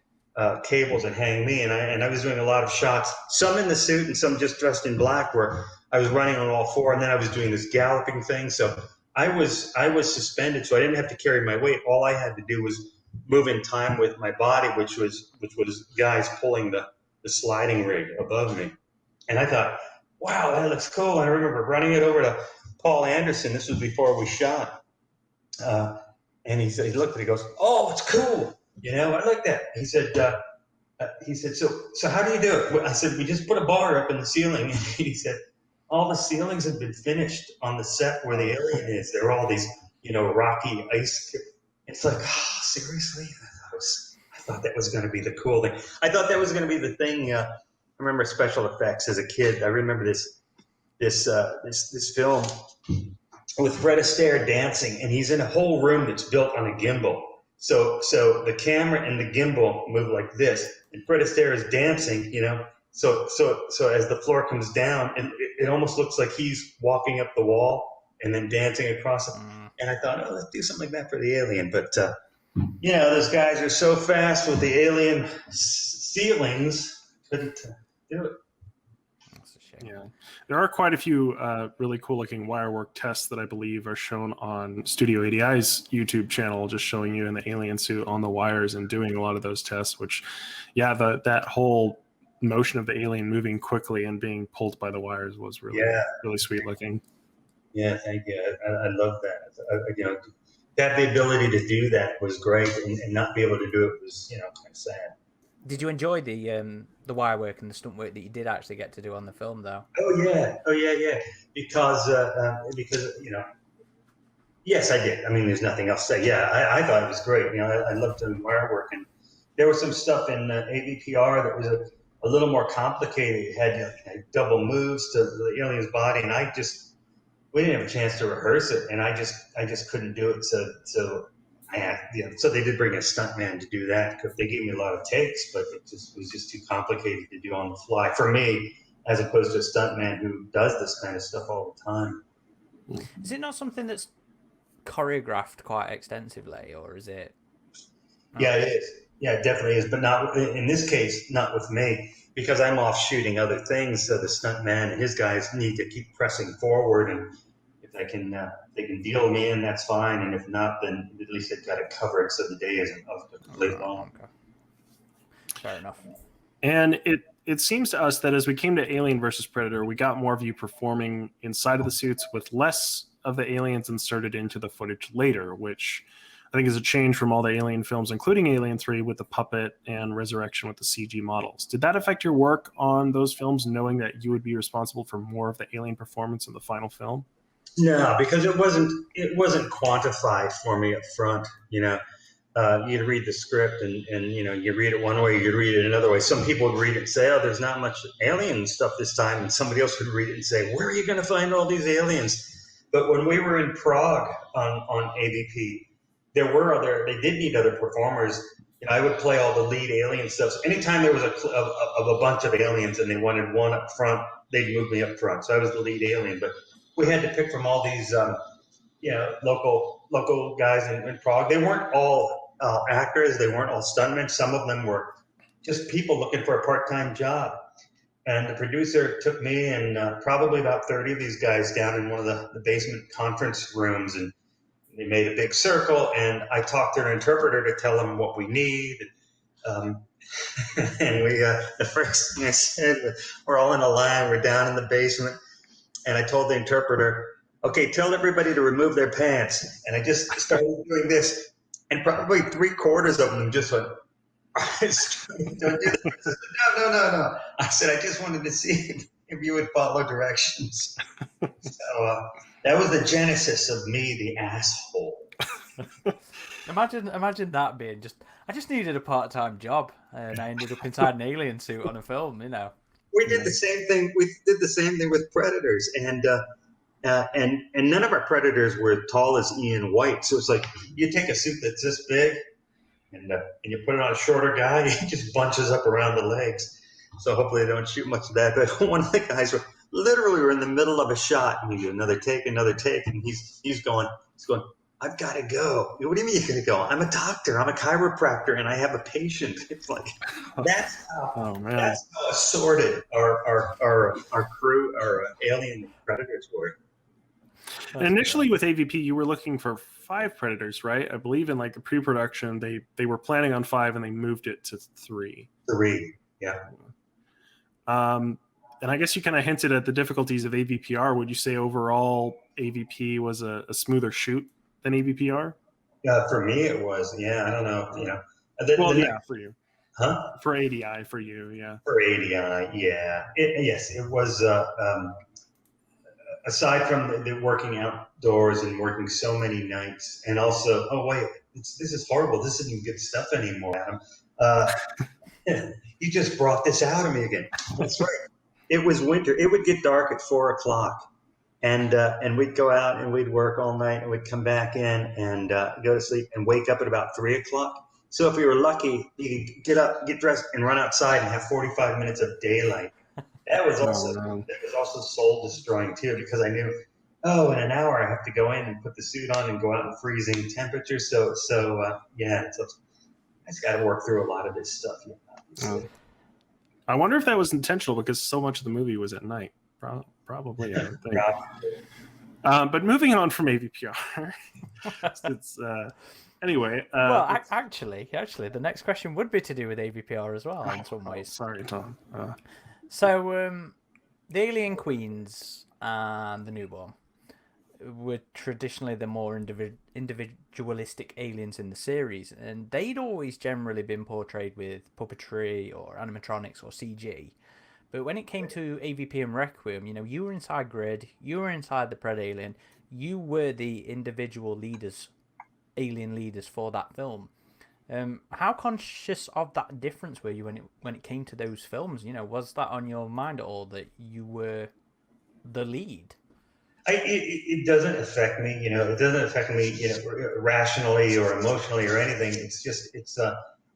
cables and hang me. And I was doing a lot of shots, some in the suit and some just dressed in black, where I was running on all four, and then I was doing this galloping thing. So I was suspended, so I didn't have to carry my weight. All I had to do was move in time with my body, which was guys pulling the sliding rig above me. And I thought, wow, that looks cool. And I remember running it over to Paul Anderson. This was before we shot. And he looked at it, he goes, oh, it's cool. I like that. He said, so how do you do it? I said, we just put a bar up in the ceiling. And he said, all the ceilings have been finished on the set where the alien is. There are all these, rocky ice. It's like, oh, seriously? I thought that was going to be the cool thing. I thought that was going to be the thing. I remember special effects as a kid. I remember this film with Fred Astaire dancing, and he's in a whole room that's built on a gimbal. So the camera and the gimbal move like this, and Fred Astaire is dancing, So as the floor comes down, and it almost looks like he's walking up the wall and then dancing across it. And I thought, let's do something like that for the alien. But those guys are so fast with the alien ceilings. Couldn't do it. That's a shame. Yeah, there are quite a few really cool looking wirework tests that I believe are shown on Studio ADI's YouTube channel, just showing you in the alien suit on the wires and doing a lot of those tests, which, yeah, that whole motion of the alien moving quickly and being pulled by the wires was really, really sweet looking. Yeah, thank you. I love that. You know, to have the ability to do that was great, and not be able to do it was, you know, kind of sad. Did you enjoy the wire work and the stunt work that you did actually get to do on the film, though? Oh yeah. Because you know, yes, I did. I mean, there's nothing else to say. Yeah, I thought it was great. You know, I loved doing wire work, and there was some stuff in AVPR that was a little more complicated. It had, you know, double moves to the alien's body, and we didn't have a chance to rehearse it, and I just couldn't do it. So I had, you know, so they did bring a stuntman to do that, because they gave me a lot of takes, but it was just too complicated to do on the fly for me, as opposed to a stuntman who does this kind of stuff all the time. Is it not something that's choreographed quite extensively, or is it? Yeah, it is. Yeah, it definitely is, but not in this case, not with me, because I'm off shooting other things. So the stuntman and his guys need to keep pressing forward, and if they can deal me in, that's fine. And if not, then at least they've got it covered, so the day isn't complete long. Okay. Fair enough. And it seems to us that as we came to Alien versus Predator, we got more of you performing inside of the suits with less of the aliens inserted into the footage later, which I think is a change from all the Alien films, including Alien 3 with the puppet and Resurrection with the CG models. Did that affect your work on those films, knowing that you would be responsible for more of the alien performance in the final film? No, because it wasn't quantified for me up front. You know, you'd read the script and you know, you read it one way, you'd read it another way. Some people would read it and say, "Oh, there's not much alien stuff this time," and somebody else would read it and say, "Where are you going to find all these aliens?" But when we were in Prague on AVP, they did need other performers. You know, I would play all the lead alien stuff. So anytime there was a bunch of aliens and they wanted one up front, they'd move me up front. So I was the lead alien, but we had to pick from all these, you know, local guys in Prague. They weren't all actors. They weren't all stuntmen. Some of them were just people looking for a part-time job. And the producer took me and probably about 30 of these guys down in one of the basement conference rooms, and they made a big circle, and I talked to an interpreter to tell them what we need. And we, the first thing I said, we're all in a line, we're down in the basement, and I told the interpreter, "Okay, tell everybody to remove their pants." And I just started doing this, and probably 3/4 of them just went, "Don't do that." No. I said, "I just wanted to see if you would follow directions." So that was the genesis of me, the asshole. Imagine that being I just needed a part-time job, and I ended up inside an alien suit on a film. You know, we did the same thing. We did the same thing with Predators, and none of our Predators were as tall as Ian White. So it's like you take a suit that's this big, and you put it on a shorter guy, he just bunches up around the legs. So hopefully they don't shoot much of that. But one of the guys we're in the middle of a shot, and we do another take, and he's going, "I've got to go." "What do you mean you're going to go?" "I'm a doctor. I'm a chiropractor, and I have a patient." It's like that's how assorted our crew, our alien Predators were. And initially with AVP, you were looking for 5 Predators, right? I believe in like the pre-production, they were planning on 5, and they moved it to 3. 3, yeah. And I guess you kind of hinted at the difficulties of AVPR. Would you say overall AVP was a smoother shoot than AVPR? Yeah, for me it was. Yeah, I don't know. You know, for you. Huh? For ADI, for you, yeah. For ADI, yeah. Yes, it was. Aside from the working outdoors and working so many nights, and also, oh wait, this is horrible. This isn't good stuff anymore, Adam. You just brought this out of me again. That's right. It was winter. It would get dark at 4:00, and we'd go out and we'd work all night, and we'd come back in and go to sleep and wake up at about 3:00. So if we were lucky, you could get up, get dressed, and run outside and have 45 minutes of daylight. That was also soul destroying too, because I knew, in an hour I have to go in and put the suit on and go out in freezing temperatures. So I just got to work through a lot of this stuff. I wonder if that was intentional because so much of the movie was at night. Probably, I would think. But moving on from AVPR, anyway. Actually, the next question would be to do with AVPR as well in some ways. Sorry, Tom. So, the Alien Queens and the Newborn were traditionally the more individualistic aliens in the series, and they'd always generally been portrayed with puppetry or animatronics or CG. But when it came to AVP and Requiem, you were inside Grid, you were inside the Pred Alien, you were the individual leaders, alien leaders for that film. How conscious of that difference were you when it came to those films? Was that on your mind at all that you were the lead? It doesn't affect me. It doesn't affect me, rationally or emotionally or anything. It's just,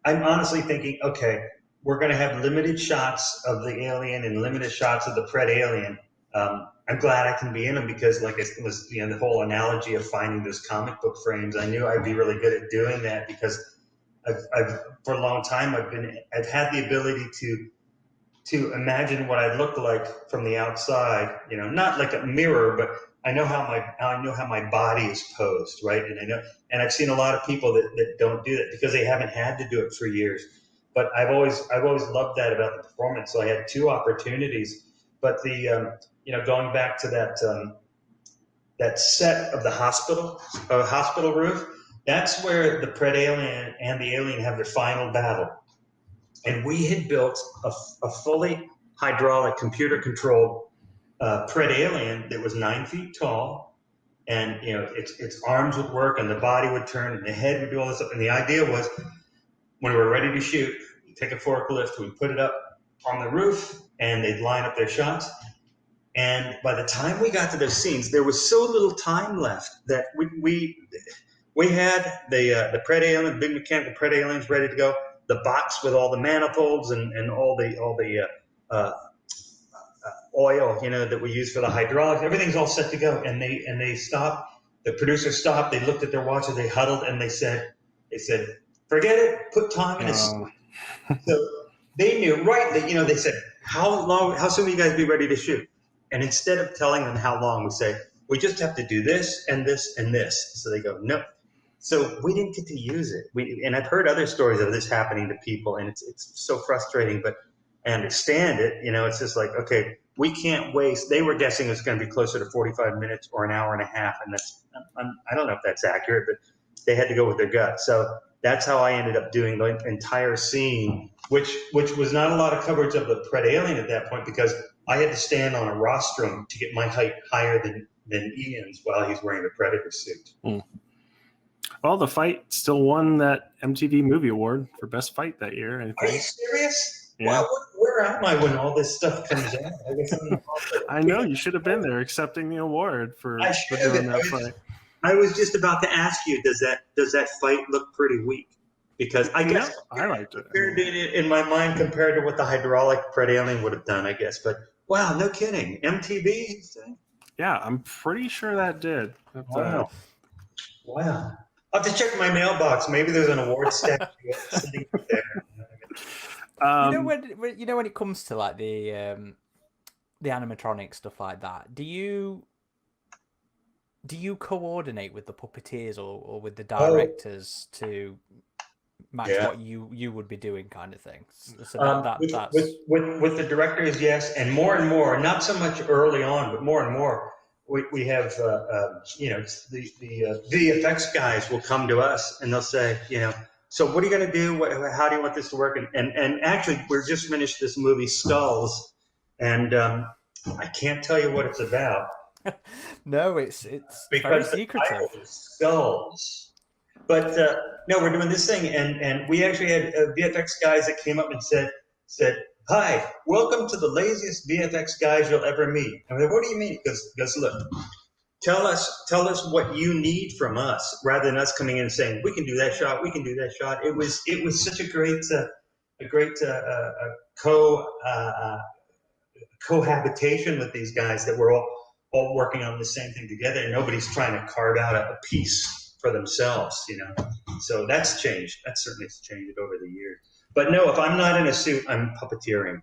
I'm honestly thinking, okay, we're going to have limited shots of the alien and limited shots of the Pred Alien. I'm glad I can be in them because, like it was, the whole analogy of finding those comic book frames. I knew I'd be really good at doing that because I've for a long time I've had the ability to imagine what I'd look like from the outside. Not like a mirror, but I know how my body is posed, right? And I've seen a lot of people that don't do that because they haven't had to do it for years. But I've always loved that about the performance. So I had two opportunities. But going back to that set of the hospital roof, that's where the Pred Alien and the Alien have their final battle. And we had built a fully hydraulic, computer-controlled Pred Alien that was 9 feet tall, and its arms would work, and the body would turn, and the head would do all this stuff. And the idea was, when we were ready to shoot, we'd take a forklift, we'd put it up on the roof, and they'd line up their shots. And by the time we got to those scenes, there was so little time left that we had the Pred Alien, the big mechanical Pred Aliens ready to go. The box with all the manifolds and all the oil, that we use for the hydraulics. Everything's all set to go. And they stopped. The producers stopped. They looked at their watches. They huddled and they said, forget it. Put time in his. So they knew right that they said, how soon will you guys be ready to shoot? And instead of telling them how long, we say, we just have to do this and this and this. So they go, nope. So we didn't get to use it. And I've heard other stories of this happening to people, and it's so frustrating, but I understand it. It's just like, okay, we can't waste. They were guessing it was going to be closer to 45 minutes or an hour and a half, and I don't know if that's accurate, but they had to go with their gut. So that's how I ended up doing the entire scene, which was not a lot of coverage of the Pred Alien at that point because I had to stand on a rostrum to get my height higher than Ian's while he's wearing the Predator suit. Mm. Well, the fight still won that MTV Movie Award for Best Fight that year. Are you serious? Yeah. Wow, where am I when all this stuff comes out? I know, you should have been there accepting the award for doing that fight. I was just about to ask you, does that fight look pretty weak? Because I guess I liked it. In my mind compared to what the hydraulic Pred Alien would have done, I guess. But wow, no kidding. MTV? Yeah, I'm pretty sure that did. Wow. I'll have to check my mailbox. Maybe there's an award statue sitting there. When it comes to like the animatronic stuff like that, do you coordinate with the puppeteers or with the directors to match what you would be doing, kind of thing? So that's with the directors, yes, and more, not so much early on, but more and more. We have, the VFX guys will come to us and they'll say, so what are you going to do? How do you want this to work? And actually, we're just finished this movie, Skulls, and I can't tell you what it's about. No, it's because very secretive. Skulls. But no, we're doing this thing, and we actually had VFX guys that came up and said, "Hi, welcome to the laziest VFX guys you'll ever meet." And we're like, what do you mean? Because look, tell us what you need from us, rather than us coming in and saying, "We can do that shot, we can do that shot." It was such a great cohabitation with these guys that we're all working on the same thing together, and nobody's trying to carve out a piece for themselves, So that's changed. That certainly has changed over the years. But no, if I'm not in a suit, I'm puppeteering.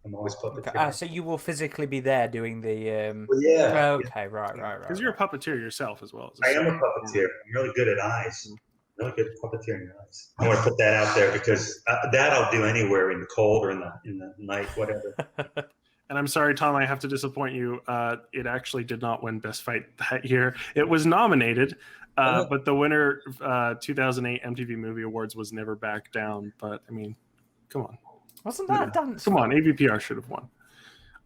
I'm always puppeteering. So you will physically be there doing the. Well, yeah. Okay, right. Because you're a puppeteer yourself as well. I am a puppeteer. I'm really good at eyes. Really good at puppeteering eyes. I want to put that out there because that I'll do anywhere in the cold or in the night, whatever. And I'm sorry, Tom, I have to disappoint you. It actually did not win Best Fight that year. It was nominated, but the winner, 2008 MTV Movie Awards, was Never Back Down. But I mean, come on. Wasn't that a dance? Come on, AVPR should have won.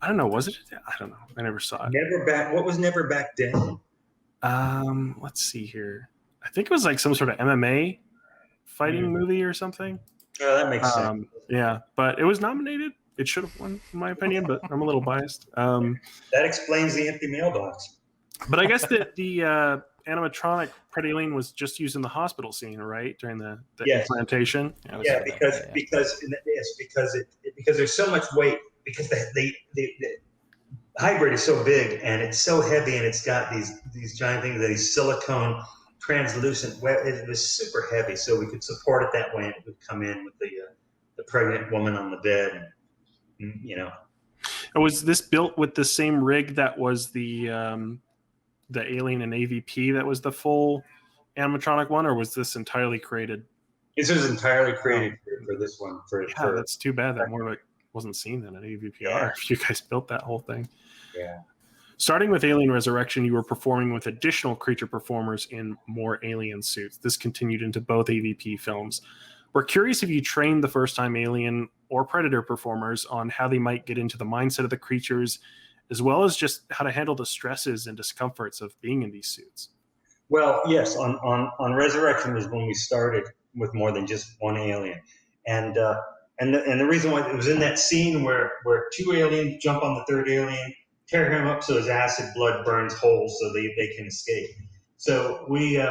I don't know. Was it? I don't know. I never saw it. Never Back. What was Never Back Down? Let's see here. I think it was like some sort of MMA fighting movie or something. Oh, that makes sense. Yeah, but it was nominated. It should have won, in my opinion, but I'm a little biased. That explains the empty mailbox. But I guess that the animatronic Pret Alien was just used in the hospital scene, right, during the implantation. Yeah, because there's so much weight, because the hybrid is so big and it's so heavy, and it's got these giant things, these silicone translucent web. It was super heavy, so we could support it that way, and it would come in with the pregnant woman on the bed. You know, was this built with the same rig that was the Alien and AVP, that was the full animatronic one, or was this entirely created? This was entirely created for this one. That's too bad that more like wasn't seen than an AVPR. If you guys built that whole thing. Yeah. Starting with Alien Resurrection, you were performing with additional creature performers in more alien suits. This continued into both AVP films. We're curious if you trained the first-time Alien or Predator performers on how they might get into the mindset of the creatures, as well as just how to handle the stresses and discomforts of being in these suits. Well, yes, on Resurrection was when we started with more than just one alien, and the reason why it was in that scene where two aliens jump on the third alien, tear him up so his acid blood burns holes so they can escape. So we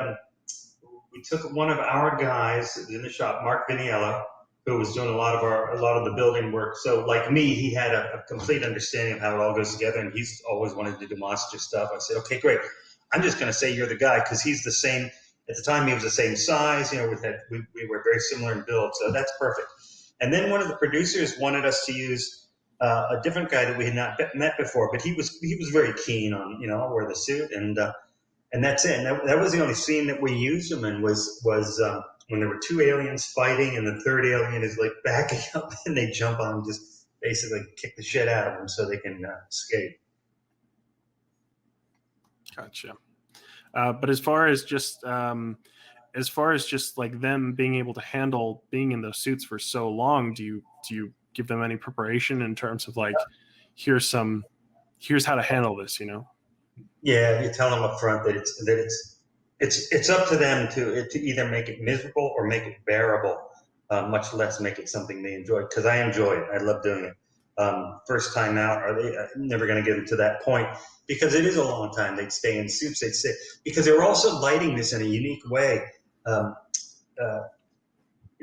took one of our guys in the shop, Mark Viniella, who was doing a lot of the building work. So like me, he had a complete understanding of how it all goes together, and he's always wanted to do monster stuff. I said, okay, great. I'm just going to say you're the guy, because he's the same. At the time, he was the same size. You know, we were very similar in build, so that's perfect. And then one of the producers wanted us to use a different guy that we had not met before, but he was very keen on, you know, I'll wear the suit, and that's it. And that was the only scene that we used him in, was when there were two aliens fighting, and the third alien is like backing up, and they jump on him, just basically kick the shit out of him so they can escape. Gotcha. But as far as just like them being able to handle being in those suits for so long, do you give them any preparation in terms of like, here's how to handle this, you know? Yeah, you tell them up front that it's up to them to either make it miserable or make it bearable, much less make it something they enjoy. Because I enjoy it. I love doing it. First time out, are they never going to get them to that point? Because it is a long time. They'd stay in suits. They'd stay, because they were also lighting this in a unique way.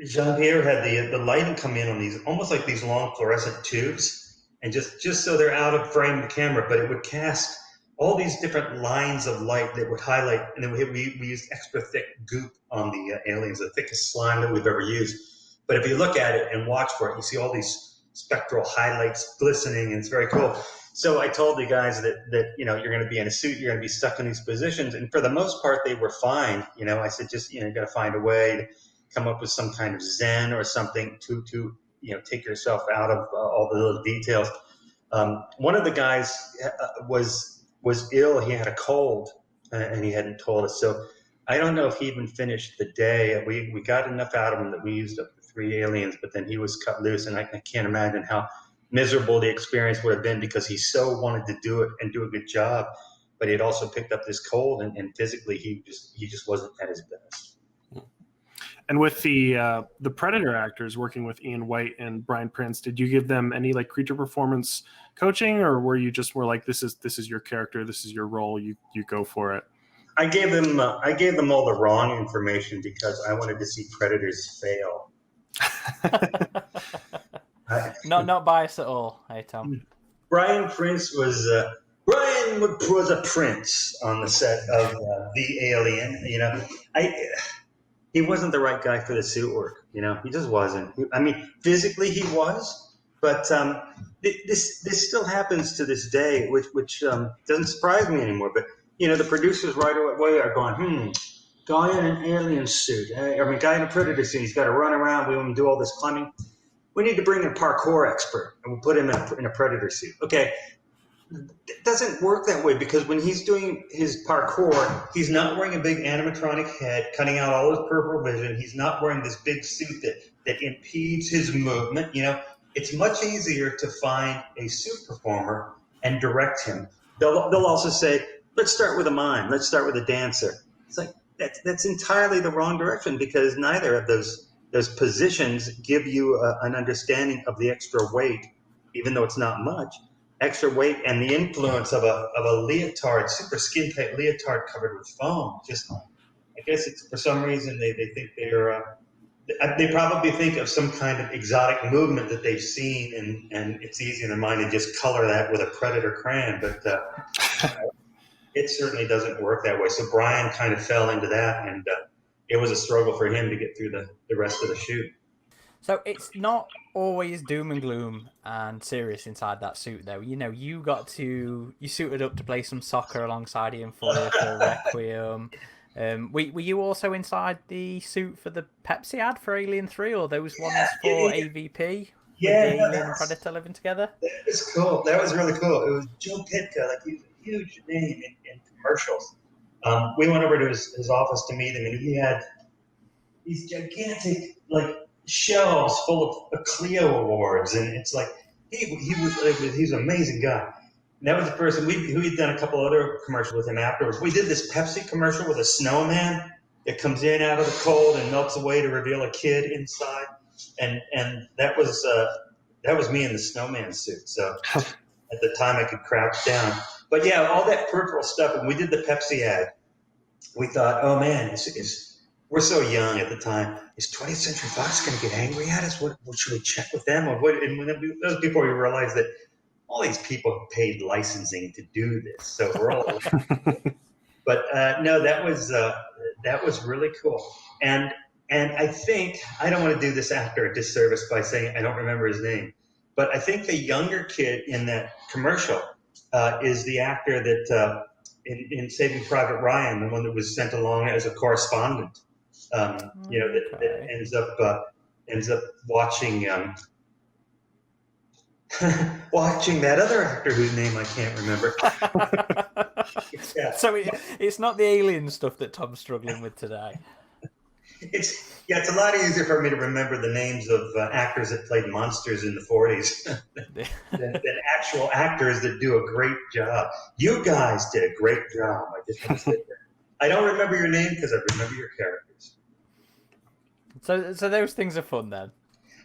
Jean-Pierre had the lighting come in on these, almost like these long fluorescent tubes, and just so they're out of frame of the camera, but it would cast all these different lines of light that would highlight, and then we used extra thick goop on the aliens, the thickest slime that we've ever used. But if you look at it and watch for it, you see all these spectral highlights glistening, and it's very cool. So I told the guys that you know, you're going to be in a suit, you're going to be stuck in these positions, and for the most part they were fine. You know, I said, just, you know, you got to find a way to come up with some kind of zen or something to you know, take yourself out of all the little details. One of the guys was ill. He had a cold, and he hadn't told us. So I don't know if he even finished the day. We got enough out of him that we used up 3 aliens, but then he was cut loose, and I can't imagine how miserable the experience would have been, because he so wanted to do it and do a good job, but he had also picked up this cold, and physically he just wasn't at his best. And with the Predator actors working with Ian White and Brian Prince, did you give them any like creature performance coaching, or were you just more like, this is your character, this is your role, you go for it? I gave them all the wrong information because I wanted to see Predators fail. Not biased at all, hey Tom. Brian Prince was a prince on the set of The Alien. You know, he wasn't the right guy for the suit work. You know, he just wasn't. I mean, physically he was, But this still happens to this day, which doesn't surprise me anymore. But the producers right away are going, guy in an alien suit, guy in a predator suit. He's got to run around. We want to do all this climbing. We need to bring in a parkour expert, and we'll put him in a predator suit. Okay. It doesn't work that way, because when he's doing his parkour, he's not wearing a big animatronic head, cutting out all his peripheral vision. He's not wearing this big suit that impedes his movement. It's much easier to find a suit performer and direct him. They'll also say, let's start with a mime. Let's start with a dancer. It's like, that's entirely the wrong direction, because neither of those positions give you an understanding of the extra weight, even though it's not much. Extra weight and the influence of a leotard, super skin tight leotard covered with foam. Just, I guess it's for some reason they think they probably think of some kind of exotic movement that they've seen, and it's easy in their mind to just color that with a predator crayon. But it certainly doesn't work that way. So Brian kind of fell into that, and it was a struggle for him to get through the rest of the shoot. So it's not always doom and gloom and serious inside that suit, though. You suited up to play some soccer alongside Ian Foyer for Requiem. Were you also inside the suit for the Pepsi ad for Alien 3, or those ones for AVP? Yeah, with the Alien and Predator living together? That was cool. That was really cool. It was Joe Pitka, he was a huge name in commercials. We went over to his office to meet him, and he had these gigantic, shelves full of Clio awards, and it's like he's an amazing guy. And that was the person we'd done a couple other commercials with him afterwards. We did this Pepsi commercial with a snowman that comes in out of the cold and melts away to reveal a kid inside, and that was me in the snowman suit. So at the time I could crouch down, but yeah, all that peripheral stuff. And we did the Pepsi ad. We thought, oh man, we're so young at the time. Is 20th Century Fox going to get angry at us? What should we check with them? Or what? And when those people, we realized that all these people paid licensing to do this, so we're all. But no, that was really cool. And I think, I don't want to do this actor a disservice by saying I don't remember his name, but I think the younger kid in that commercial is the actor that in Saving Private Ryan, the one that was sent along as a correspondent. That ends up watching watching that other actor whose name I can't remember. Yeah. So it's not the alien stuff that Tom's struggling with today. It's a lot easier for me to remember the names of actors that played monsters in the 40s than actual actors that do a great job. You guys did a great job. I just want to say that. I don't remember your name because I remember your characters. So those things are fun then.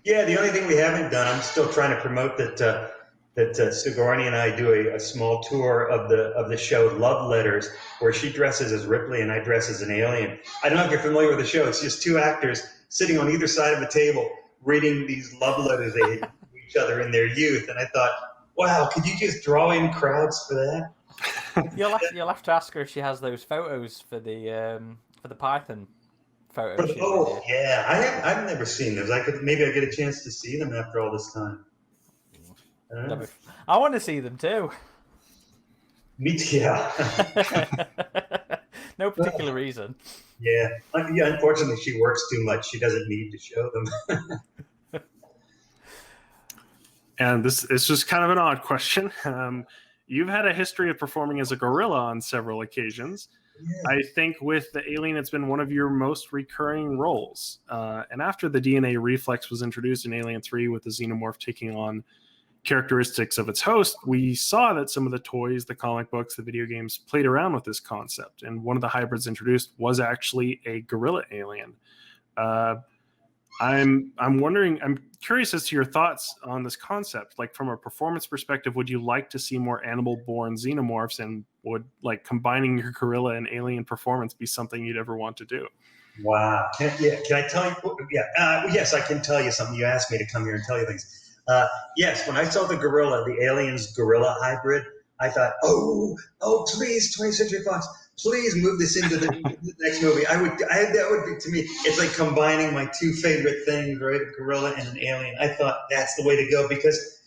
Yeah, the only thing we haven't done, I'm still trying to promote that Sigourney and I do a small tour of the show Love Letters, where she dresses as Ripley and I dress as an alien. I don't know if you're familiar with the show. It's just two actors sitting on either side of a table reading these love letters they had to each other in their youth. And I thought, wow, could you just draw in crowds for that? You'll have to ask her if she has those photos for the Python photo shoot. Oh yeah, I've never seen those. Maybe I get a chance to see them after all this time. I want to see them too. Me too. Yeah. No particular reason. Yeah. Unfortunately, she works too much. She doesn't need to show them. And this is just kind of an odd question. You've had a history of performing as a gorilla on several occasions. Yeah. I think with the alien, it's been one of your most recurring roles. And after the DNA reflex was introduced in Alien 3 with the xenomorph taking on characteristics of its host, we saw that some of the toys, the comic books, the video games played around with this concept. And one of the hybrids introduced was actually a gorilla alien. I'm wondering, I'm curious as to your thoughts on this concept. Like from a performance perspective, would you like to see more animal-born xenomorphs, and would like combining your gorilla and alien performance be something you'd ever want to do? Wow. Can I tell you? Yeah. Yes, I can tell you something. You asked me to come here and tell you things. Yes, when I saw the gorilla, the aliens gorilla hybrid, I thought, oh, please, 20th Century Fox, please move this into the next movie. That would be, to me, it's like combining my two favorite things, right? A gorilla and an alien. I thought that's the way to go, because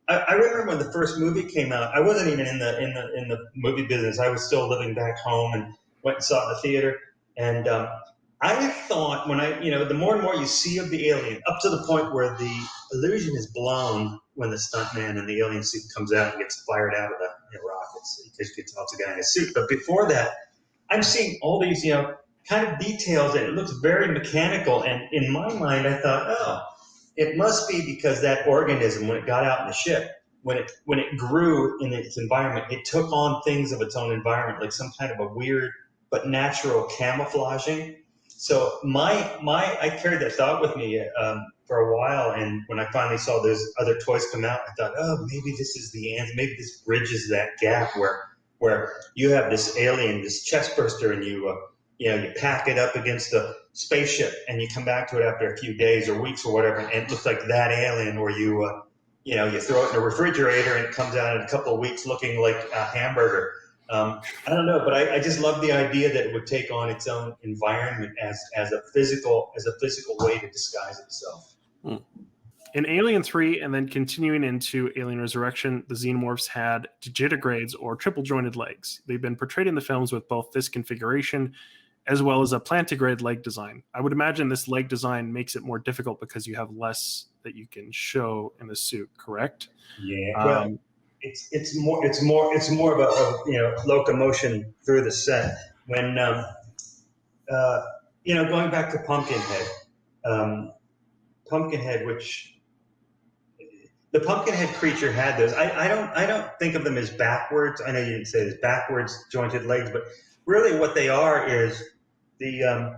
I remember when the first movie came out, I wasn't even in the movie business. I was still living back home and went and saw it in the theater. And I thought, the more and more you see of the alien, up to the point where the illusion is blown when the stuntman in the alien suit comes out and gets fired out of the rockets, because you can tell it's a guy in a suit. But before that, I'm seeing all these, kind of details, and it looks very mechanical. And in my mind, I thought, oh, it must be because that organism, when it got out in the ship, when it grew in its environment, it took on things of its own environment, like some kind of a weird but natural camouflaging. So I carried that thought with me for a while, and when I finally saw those other toys come out, I thought, oh, maybe this is the answer. Maybe this bridges that gap where you have this alien, this chest burster, and you pack it up against a spaceship, and you come back to it after a few days or weeks or whatever, and it looks like that alien, or you throw it in a refrigerator and it comes out in a couple of weeks looking like a hamburger. I don't know, but I just love the idea that it would take on its own environment as a physical way to disguise itself. In Alien 3, and then continuing into Alien Resurrection, the xenomorphs had digitigrades, or triple jointed legs. They've been portrayed in the films with both this configuration as well as a plantigrade leg design. I would imagine this leg design makes it more difficult because you have less that you can show in the suit, correct? Yeah. Well, it's more of a locomotion through the set. When going back to Pumpkinhead, which the Pumpkinhead creature had those. I don't think of them as backwards. I know you didn't say this, backwards jointed legs, but really what they are is the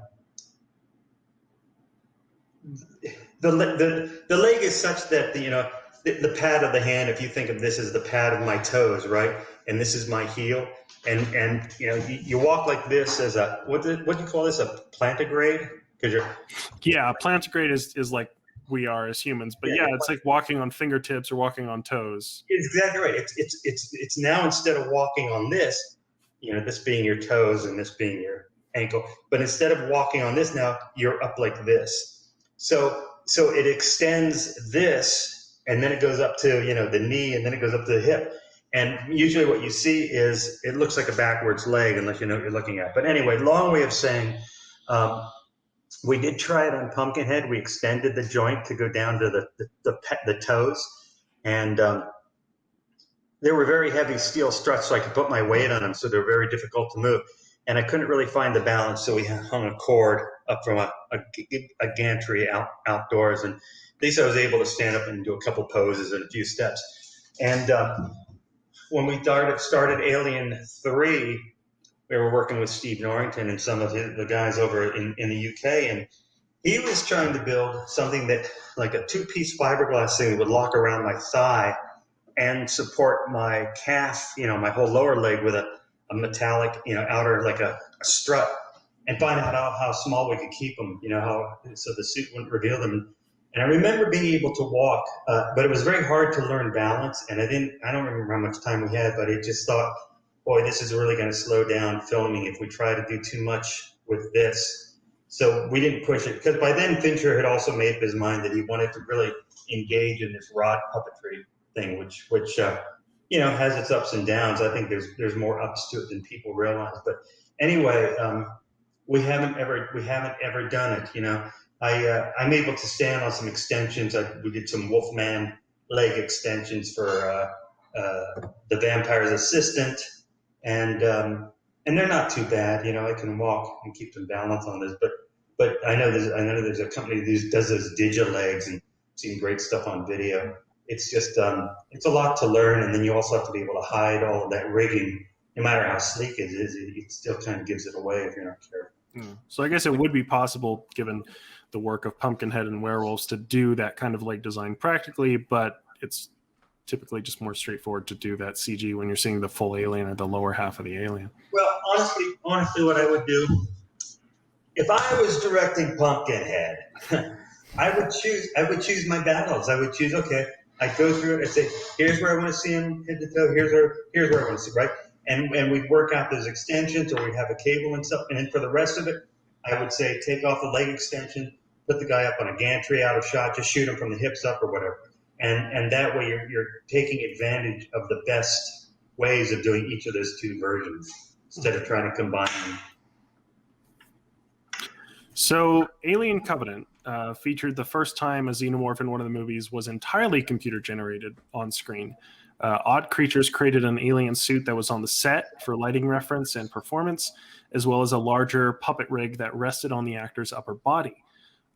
leg is such that the pad of the hand, if you think of this as the pad of my toes, right, and this is my heel, and you walk like this as a what do you call this, a plantigrade? Plantigrade is like we are as humans, but it's like walking on fingertips or walking on toes. Exactly right. It's now, instead of walking on this, this being your toes and this being your ankle, but instead of walking on this, now you're up like this. So it extends this, and then it goes up to the knee, and then it goes up to the hip. And usually what you see is it looks like a backwards leg, unless you know what you're looking at. But anyway, long way of saying, we did try it on Pumpkinhead. We extended the joint to go down to the toes, and they were very heavy steel struts, so I could put my weight on them, so they're very difficult to move. And I couldn't really find the balance, so we hung a cord up from a gantry outdoors, and at least I was able to stand up and do a couple poses and a few steps. And when we started Alien 3, we were working with Steve Norrington and some of the guys over in the UK, and he was trying to build something that, like a two-piece fiberglass thing that would lock around my thigh and support my calf, my whole lower leg, with a metallic, outer, like a strut, and find out how small we could keep them, so the suit wouldn't reveal them. And I remember being able to walk, but it was very hard to learn balance, and I don't remember how much time we had, but I just thought, boy, this is really going to slow down filming if we try to do too much with this. So we didn't push it, because by then Fincher had also made up his mind that he wanted to really engage in this rod puppetry thing, which has its ups and downs. I think there's more ups to it than people realize. But anyway, we haven't ever done it. I'm able to stand on some extensions. We did some Wolfman leg extensions for the vampire's assistant, and they're not too bad. I can walk and keep them balanced on this. But I know there's a company that does those Digilegs, and seen great stuff on video. It's just it's a lot to learn, and then you also have to be able to hide all of that rigging. No matter how sleek it is, it still kind of gives it away if you're not careful. So I guess it would be possible, given the work of Pumpkinhead and Werewolves, to do that kind of leg design practically, but it's typically just more straightforward to do that CG when you're seeing the full alien or the lower half of the alien. Well, honestly, what I would do if I was directing Pumpkinhead, I would choose my battles. I would choose, okay, I'd go through it. I'd say, here's where I want to see him head to toe. Here's where I want to see, right? and we'd work out those extensions, or we'd have a cable and stuff. And then for the rest of it, I would say take off the leg extension, put the guy up on a gantry out of shot, just shoot him from the hips up or whatever. And that way you're taking advantage of the best ways of doing each of those two versions instead of trying to combine them. So Alien Covenant featured the first time a xenomorph in one of the movies was entirely computer generated on screen. Odd Creatures created an alien suit that was on the set for lighting reference and performance, as well as a larger puppet rig that rested on the actor's upper body.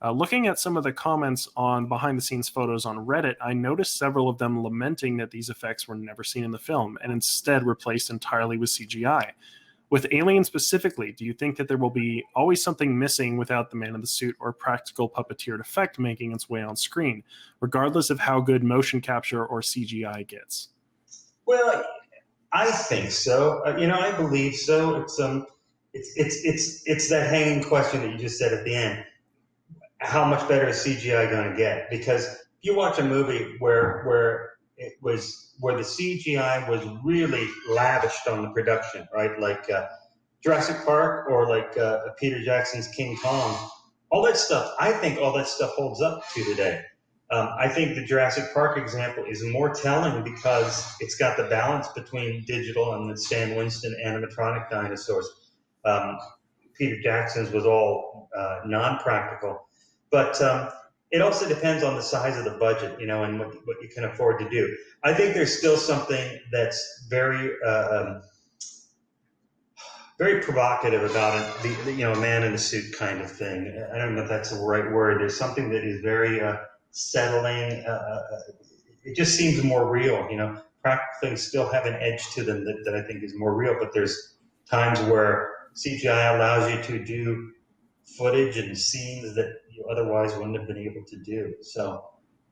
Looking at some of the comments on behind-the-scenes photos on Reddit, I noticed several of them lamenting that these effects were never seen in the film and instead replaced entirely with CGI. With Alien specifically, do you think that there will be always something missing without the man in the suit or practical puppeteered effect making its way on screen, regardless of how good motion capture or CGI gets? Well, I think so. I believe so. It's that hanging question that you just said at the end. How much better is CGI going to get? Because if you watch a movie where the CGI was really lavished on the production, right? Like Jurassic Park or like Peter Jackson's King Kong, all that stuff. I think all that stuff holds up to today. I think the Jurassic Park example is more telling because it's got the balance between digital and the Stan Winston animatronic dinosaurs. Peter Jackson's was all non-practical. But it also depends on the size of the budget, and what you can afford to do. I think there's still something that's very, very provocative about it. A man in a suit kind of thing. I don't know if that's the right word. There's something that is very settling. It just seems more real. Practical things still have an edge to them that I think is more real. But there's times where CGI allows you to do footage and scenes that you otherwise wouldn't have been able to do. So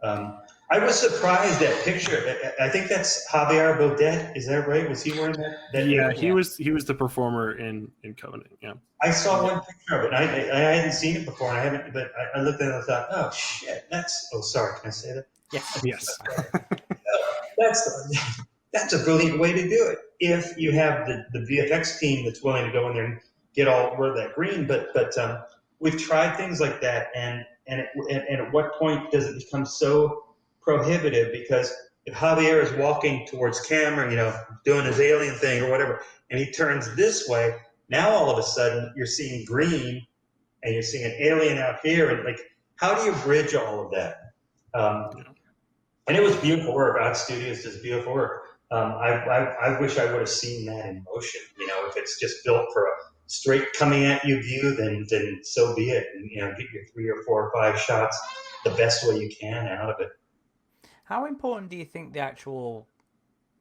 I was surprised that picture. I think that's Javier Bodet. Is that right? Was he wearing that? Yeah, he was the performer in Covenant. Yeah, I saw one picture of it. I hadn't seen it before, and I haven't. But I looked at it and thought, oh shit, that's. Oh, sorry. Can I say that? Yes. That's a brilliant way to do it. If you have the VFX team that's willing to go in there and get all rid of that green, but we've tried things like that, and at what point does it become so prohibitive? Because if Javier is walking towards camera, doing his alien thing or whatever, and he turns this way, now all of a sudden you're seeing green, and you're seeing an alien out here, and like, how do you bridge all of that? And it was beautiful work. Odd Studios does beautiful work. I wish I would have seen that in motion. If it's just built for a straight coming at you view, then so be it. And, get your 3 or 4 or 5 shots the best way you can out of it. How important do you think the actual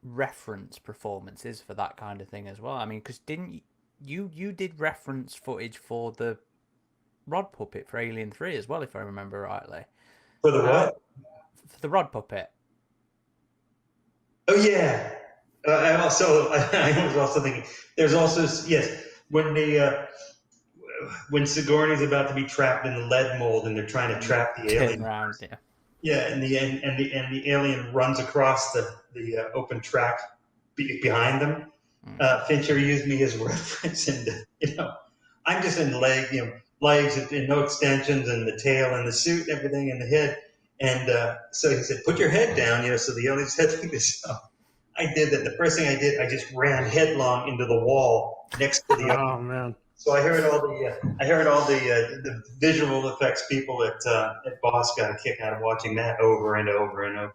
reference performance is for that kind of thing as well? I mean, because didn't you did reference footage for the rod puppet for Alien 3 as well, if I remember rightly? For the what? For the rod puppet. Oh yeah. I was also thinking. There's also when Sigourney's about to be trapped in the lead mold and they're trying to trap the alien. Around, yeah. Yeah, and the alien runs across the open track behind them. Fincher used me as reference, and I'm just in legs and no extensions, and the tail and the suit and everything, and the head. And so he said, "Put your head down," so the alien's head like this. So I did that. The first thing I did, I just ran headlong into the wall next to the. Oh man! So I heard all the visual effects people at Boss got a kick out of watching that over and over and over.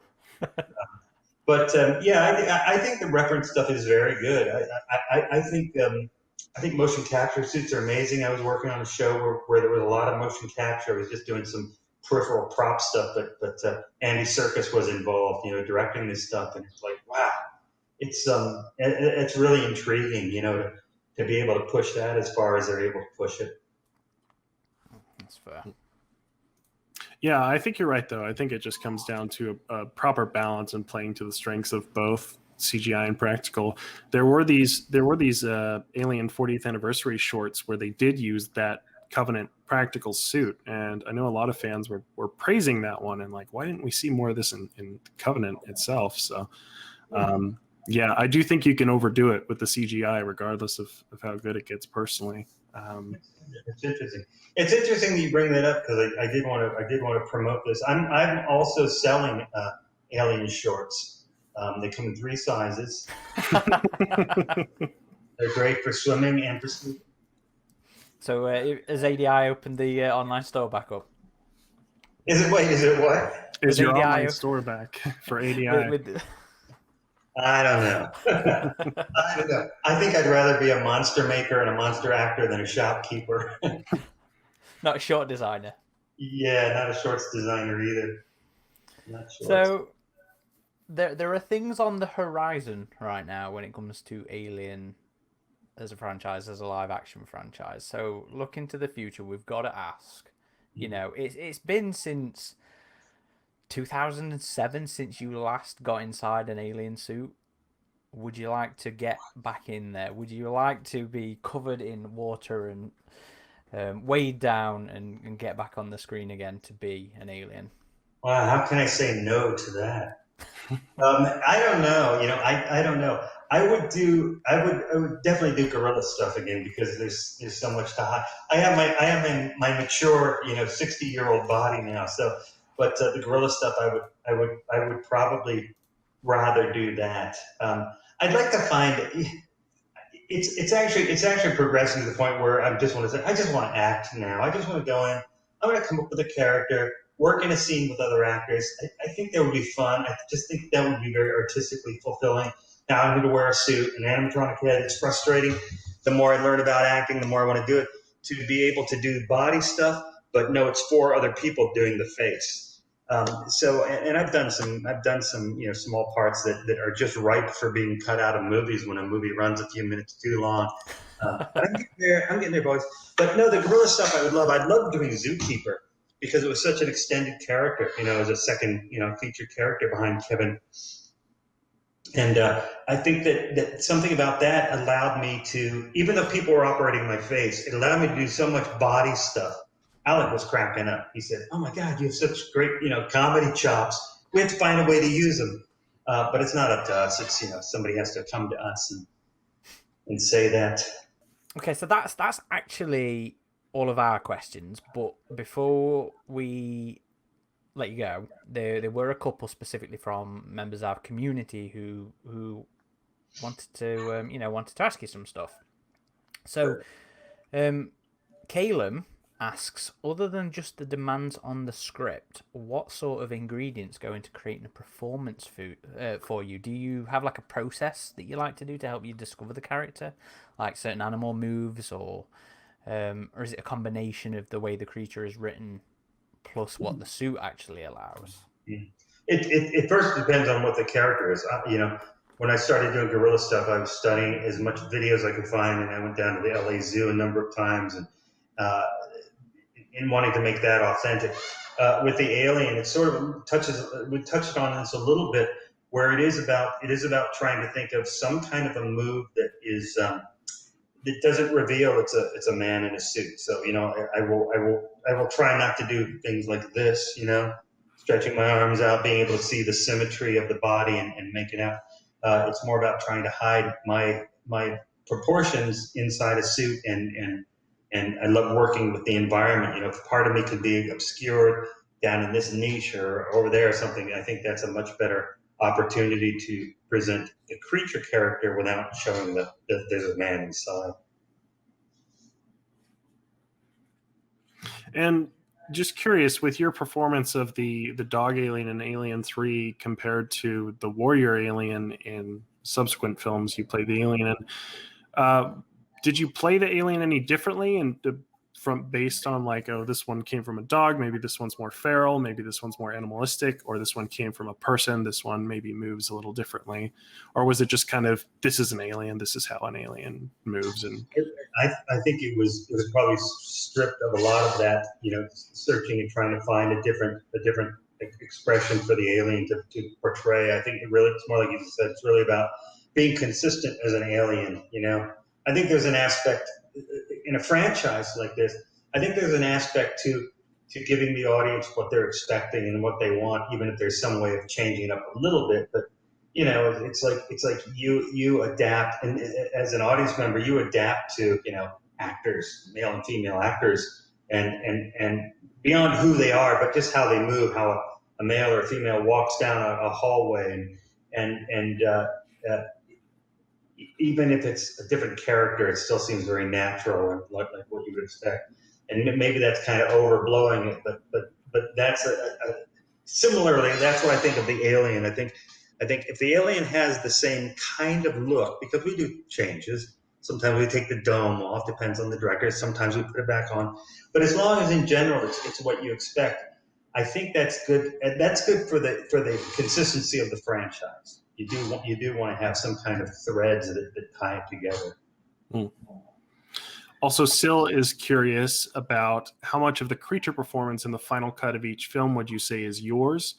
I think the reference stuff is very good. I think motion capture suits are amazing. I was working on a show where there was a lot of motion capture. I was just doing some peripheral prop stuff, but Andy Serkis was involved, directing this stuff, and it's like, wow, it's really intriguing, to be able to push that as far as they're able to push it. That's fair. Yeah, I think you're right, though. I think it just comes down to a proper balance and playing to the strengths of both CGI and practical. There were these Alien 40th anniversary shorts where they did use that Covenant practical suit, and I know a lot of fans were praising that one and like, why didn't we see more of this in Covenant itself? So Yeah, I do think you can overdo it with the CGI, regardless of how good it gets. Personally, It's interesting. It's interesting that you bring that up because I did want to promote this. I'm also selling alien shorts. They come in 3 sizes. They're great for swimming and for sleeping. So has ADI opened the online store back up? Is it what? is With your ADI online store back for ADI? I don't know. I don't know. I think I'd rather be a monster maker and a monster actor than a shopkeeper. Not a short designer. Yeah, not a shorts designer either. Not shorts. So there are things on the horizon right now when it comes to Alien as a franchise, as a live action franchise. So look into the future. We've got to ask. You know, it's been since 2007 since you last got inside an alien suit. Would you like to get back in there? Would you like to be covered in water and weighed down and get back on the screen again to be an alien? Wow, how can I say no to that? I don't know. You know, I don't know. I would definitely do gorilla stuff again because there's so much to hide. I have my mature 60-year-old body now. So, but the gorilla stuff I would probably rather do that. I'd like to find it's actually progressing to the point where I just want to act now. I just want to go in. I'm going to come up with a character, work in a scene with other actors. I think that would be fun. I just think that would be very artistically fulfilling. Now I'm going to wear a suit, an animatronic head. It's frustrating. The more I learn about acting, the more I want to do it. To be able to do body stuff, but no, it's for other people doing the face. And I've done some small parts that are just ripe for being cut out of movies when a movie runs a few minutes too long. But I'm getting there, boys. But no, the gorilla stuff I would love. I'd love doing Zookeeper because it was such an extended character, as a second, featured character behind Kevin. And I think that something about that allowed me to, even though people were operating my face, it allowed me to do so much body stuff. Alec was cracking up. He said, "Oh my God, you have such great, comedy chops. We have to find a way to use them." But it's not up to us. It's, somebody has to come to us and say that. Okay, so that's actually all of our questions. But before we let you go, there were a couple specifically from members of our community who wanted to ask you some stuff. So, Calum asks, other than just the demands on the script, what sort of ingredients go into creating a performance for you? Do you have like a process that you like to do to help you discover the character, like certain animal moves, or is it a combination of the way the creature is written plus what the suit actually allows? It first depends on what the character is. When I started doing gorilla stuff, I was studying as much video as I could find, and I went down to the LA Zoo a number of times and in wanting to make that authentic. With the alien, it sort of we touched on this a little bit, where it is about trying to think of some kind of a move that is that doesn't reveal it's a man in a suit. So I will try not to do things like this. Stretching my arms out, being able to see the symmetry of the body and make it out. It's more about trying to hide my proportions inside a suit and I love working with the environment. If part of me could be obscured down in this niche or over there or something, I think that's a much better opportunity to present the creature character without showing that there's a man inside. And just curious, with your performance of the dog alien in Alien 3 compared to the warrior alien in subsequent films you played the alien in, did you play the alien any differently, and based on like, oh, this one came from a dog, maybe this one's more feral, maybe this one's more animalistic, or this one came from a person, this one maybe moves a little differently? Or was it just kind of, this is an alien, this is how an alien moves? And I think it was probably stripped of a lot of that, searching and trying to find a different expression for the alien to portray. I think it's more like you said, it's really about being consistent as an alien. I think there's an aspect in a franchise like this. I think there's an aspect to giving the audience what they're expecting and what they want, even if there's some way of changing it up a little bit. But it's like you adapt, and as an audience member, you adapt to actors, male and female actors, and beyond who they are, but just how they move, how a male or a female walks down a hallway, and even if it's a different character, it still seems very natural and like what you would expect. And maybe that's kind of overblowing it, but that's similarly, that's what I think of the Alien. I think if the Alien has the same kind of look, because we do changes. Sometimes we take the dome off, depends on the director. Sometimes we put it back on. But as long as in general it's what you expect, I think that's good. And that's good for the consistency of the franchise. You do want to have some kind of threads that tie it together. Mm. Also, Sil is curious about how much of the creature performance in the final cut of each film would you say is yours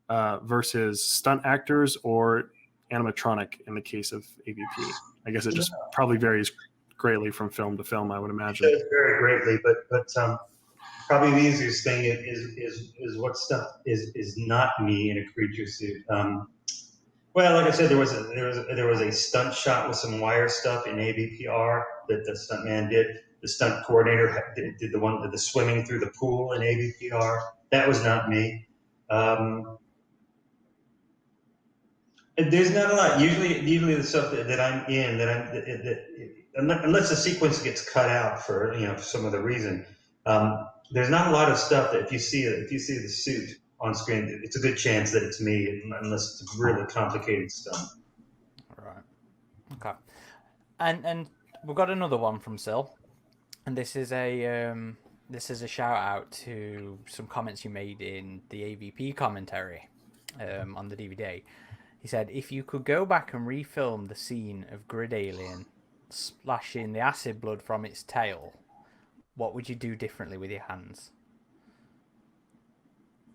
versus stunt actors or animatronic in the case of AVP? I guess it just probably varies greatly from film to film, I would imagine. It does vary greatly, but probably the easiest thing is what stuff is not me in a creature suit. Well, like I said, there was a stunt shot with some wire stuff in AVPR that the stuntman did. The stunt coordinator did the one with the swimming through the pool in AVPR. That was not me. And there's not a lot. Usually the stuff that I'm in unless the sequence gets cut out for for some other reason. There's not a lot of stuff that if you see the suit on screen, it's a good chance that it's me, unless it's really complicated stuff. All right. Okay. And we've got another one from Sil, and this is a shout out to some comments you made in the AVP commentary on the DVD. He said, if you could go back and refilm the scene of Grid Alien splashing the acid blood from its tail, what would you do differently with your hands?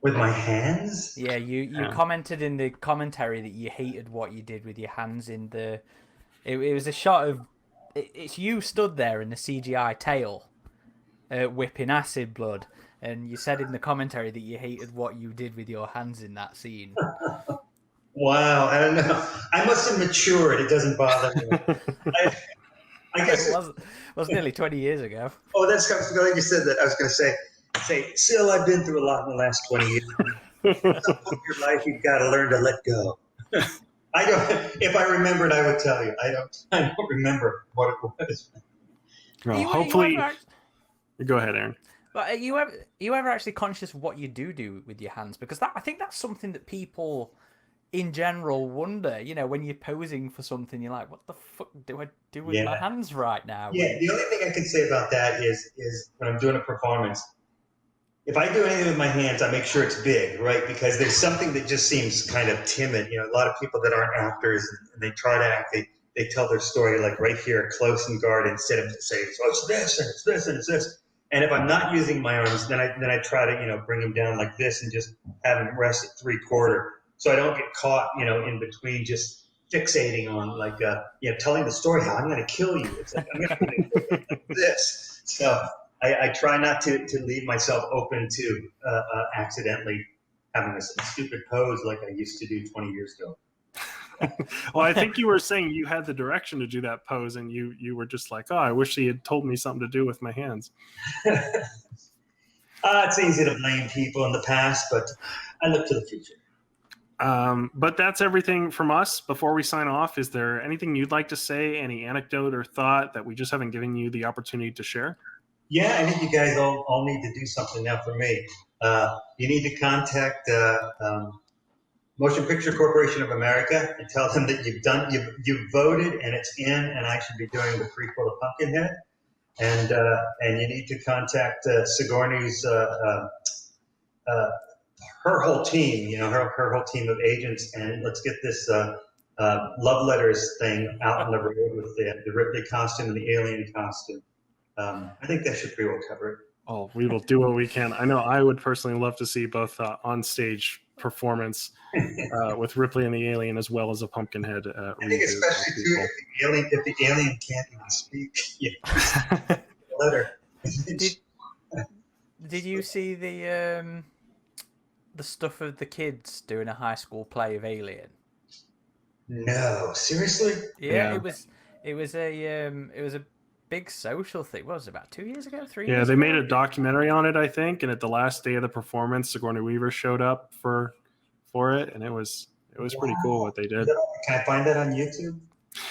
With my hands? Yeah, you commented in the commentary that you hated what you did with your hands in the... It was a shot of... It's you stood there in the CGI tail whipping acid blood, and you said in the commentary that you hated what you did with your hands in that scene. Wow, I don't know. I must have matured. It doesn't bother me. I guess it was nearly 20 years ago. Oh, that's like you said that. I was going to say, Sil, I've been through a lot in the last 20 years. At some point in your life, you've got to learn to let go. I don't. If I remembered, I would tell you. I don't remember what it was. Well, hopefully, go ahead, Aaron. But are you ever actually conscious of what you do with your hands? Because I think that's something that people in general wonder. When you're posing for something, you're like, what the fuck do I do with my hands right now? Yeah, the only thing I can say about that is when I'm doing a performance, if I do anything with my hands, I make sure it's big, right? Because there's something that just seems kind of timid. A lot of people that aren't actors and they try to act, they tell their story like right here, close and guard, instead of saying, oh, it's this and it's this and it's this. And if I'm not using my arms, then I try to bring them down like this and just have them rest at 3/4, so I don't get caught in between just fixating on like telling the story how I'm going to kill you. It's like I'm going to do like this. So I try not to leave myself open to accidentally having a stupid pose like I used to do 20 years ago. Well, I think you were saying you had the direction to do that pose, and you were just like, oh, I wish he had told me something to do with my hands. It's easy to blame people in the past, but I look to the future. But that's everything from us. Before we sign off, is there anything you'd like to say, any anecdote or thought that we just haven't given you the opportunity to share? Yeah, I think you guys all need to do something now for me. You need to contact Motion Picture Corporation of America and tell them that you've voted and it's in, and I should be doing the prequel to Pumpkinhead. And you need to contact Sigourney's her whole team, her whole team of agents, and let's get this love letters thing out on the road with the Ripley costume and the Alien costume. I think that should pretty well cover it. Oh, we will do what we can. I know I would personally love to see both on-stage performance with Ripley and the Alien, as well as a Pumpkinhead. I think especially too if the alien can't even speak. Yeah. Letter. Did you see the stuff of the kids doing a high school play of Alien? No, seriously? Yeah, Yeah. it was a big social thing. What was it, about 2 years ago, 3 Yeah, years they ago? made a documentary on it, I think, and at the last day of the performance, Sigourney Weaver showed up for it, and it was pretty cool what they did. Can I find that on YouTube?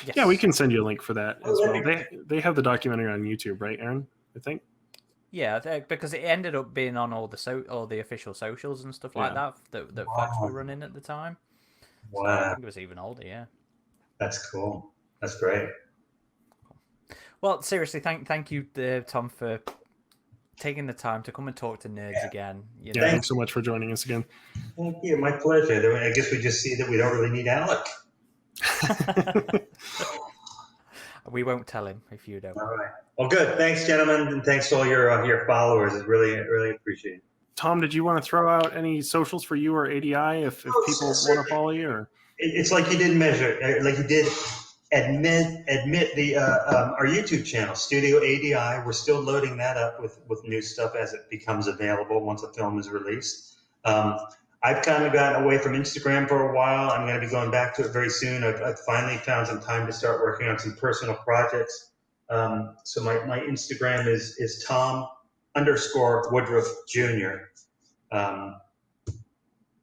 Yes. Yeah, we can send you a link for that as Oh, well. They have the documentary on YouTube, right, Aaron? I think. Yeah, because it ended up being on all the official socials and stuff like Yeah. that Fox were running at the time. So I Wow, think it was even older. Yeah. that's cool. That's great. Well, seriously, thank you, Tom, for taking the time to come and talk to nerds again. You know, Yeah, thanks so much for joining us again. Thank you. My pleasure. I guess we just see that we don't really need Alec. we won't tell him if you don't. All right. Well, good. Thanks, gentlemen, and thanks to all your followers. It's really appreciated. Tom, did you want to throw out any socials for you or ADI if people want to follow you? Or it's like you did like you did admit the our YouTube channel, Studio ADI. We're still loading that up with new stuff as it becomes available once the film is released. I've kind of gotten away from Instagram for a while. I'm going to be going back to it very soon. I've finally found some time to start working on some personal projects. So my Instagram is Tom_Woodruff Jr.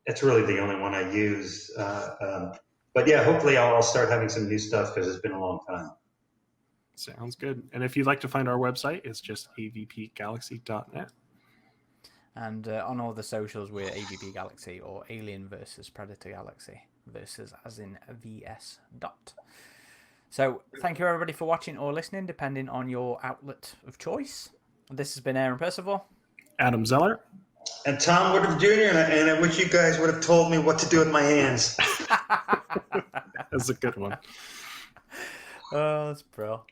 That's really the only one I use. But yeah, hopefully I'll start having some new stuff because it's been a long time. sounds good. And if you'd like to find our website, it's just avpgalaxy.net. And on all the socials, we're AVP Galaxy or Alien versus Predator Galaxy. Versus as in VS dot. So thank you everybody for watching or listening, depending on your outlet of choice. This has been Aaron Percival. Adam Zeller. And Tom Woodruff Jr. And I wish you guys would have told me what to do with my hands. That's a good one. Oh, that's bro.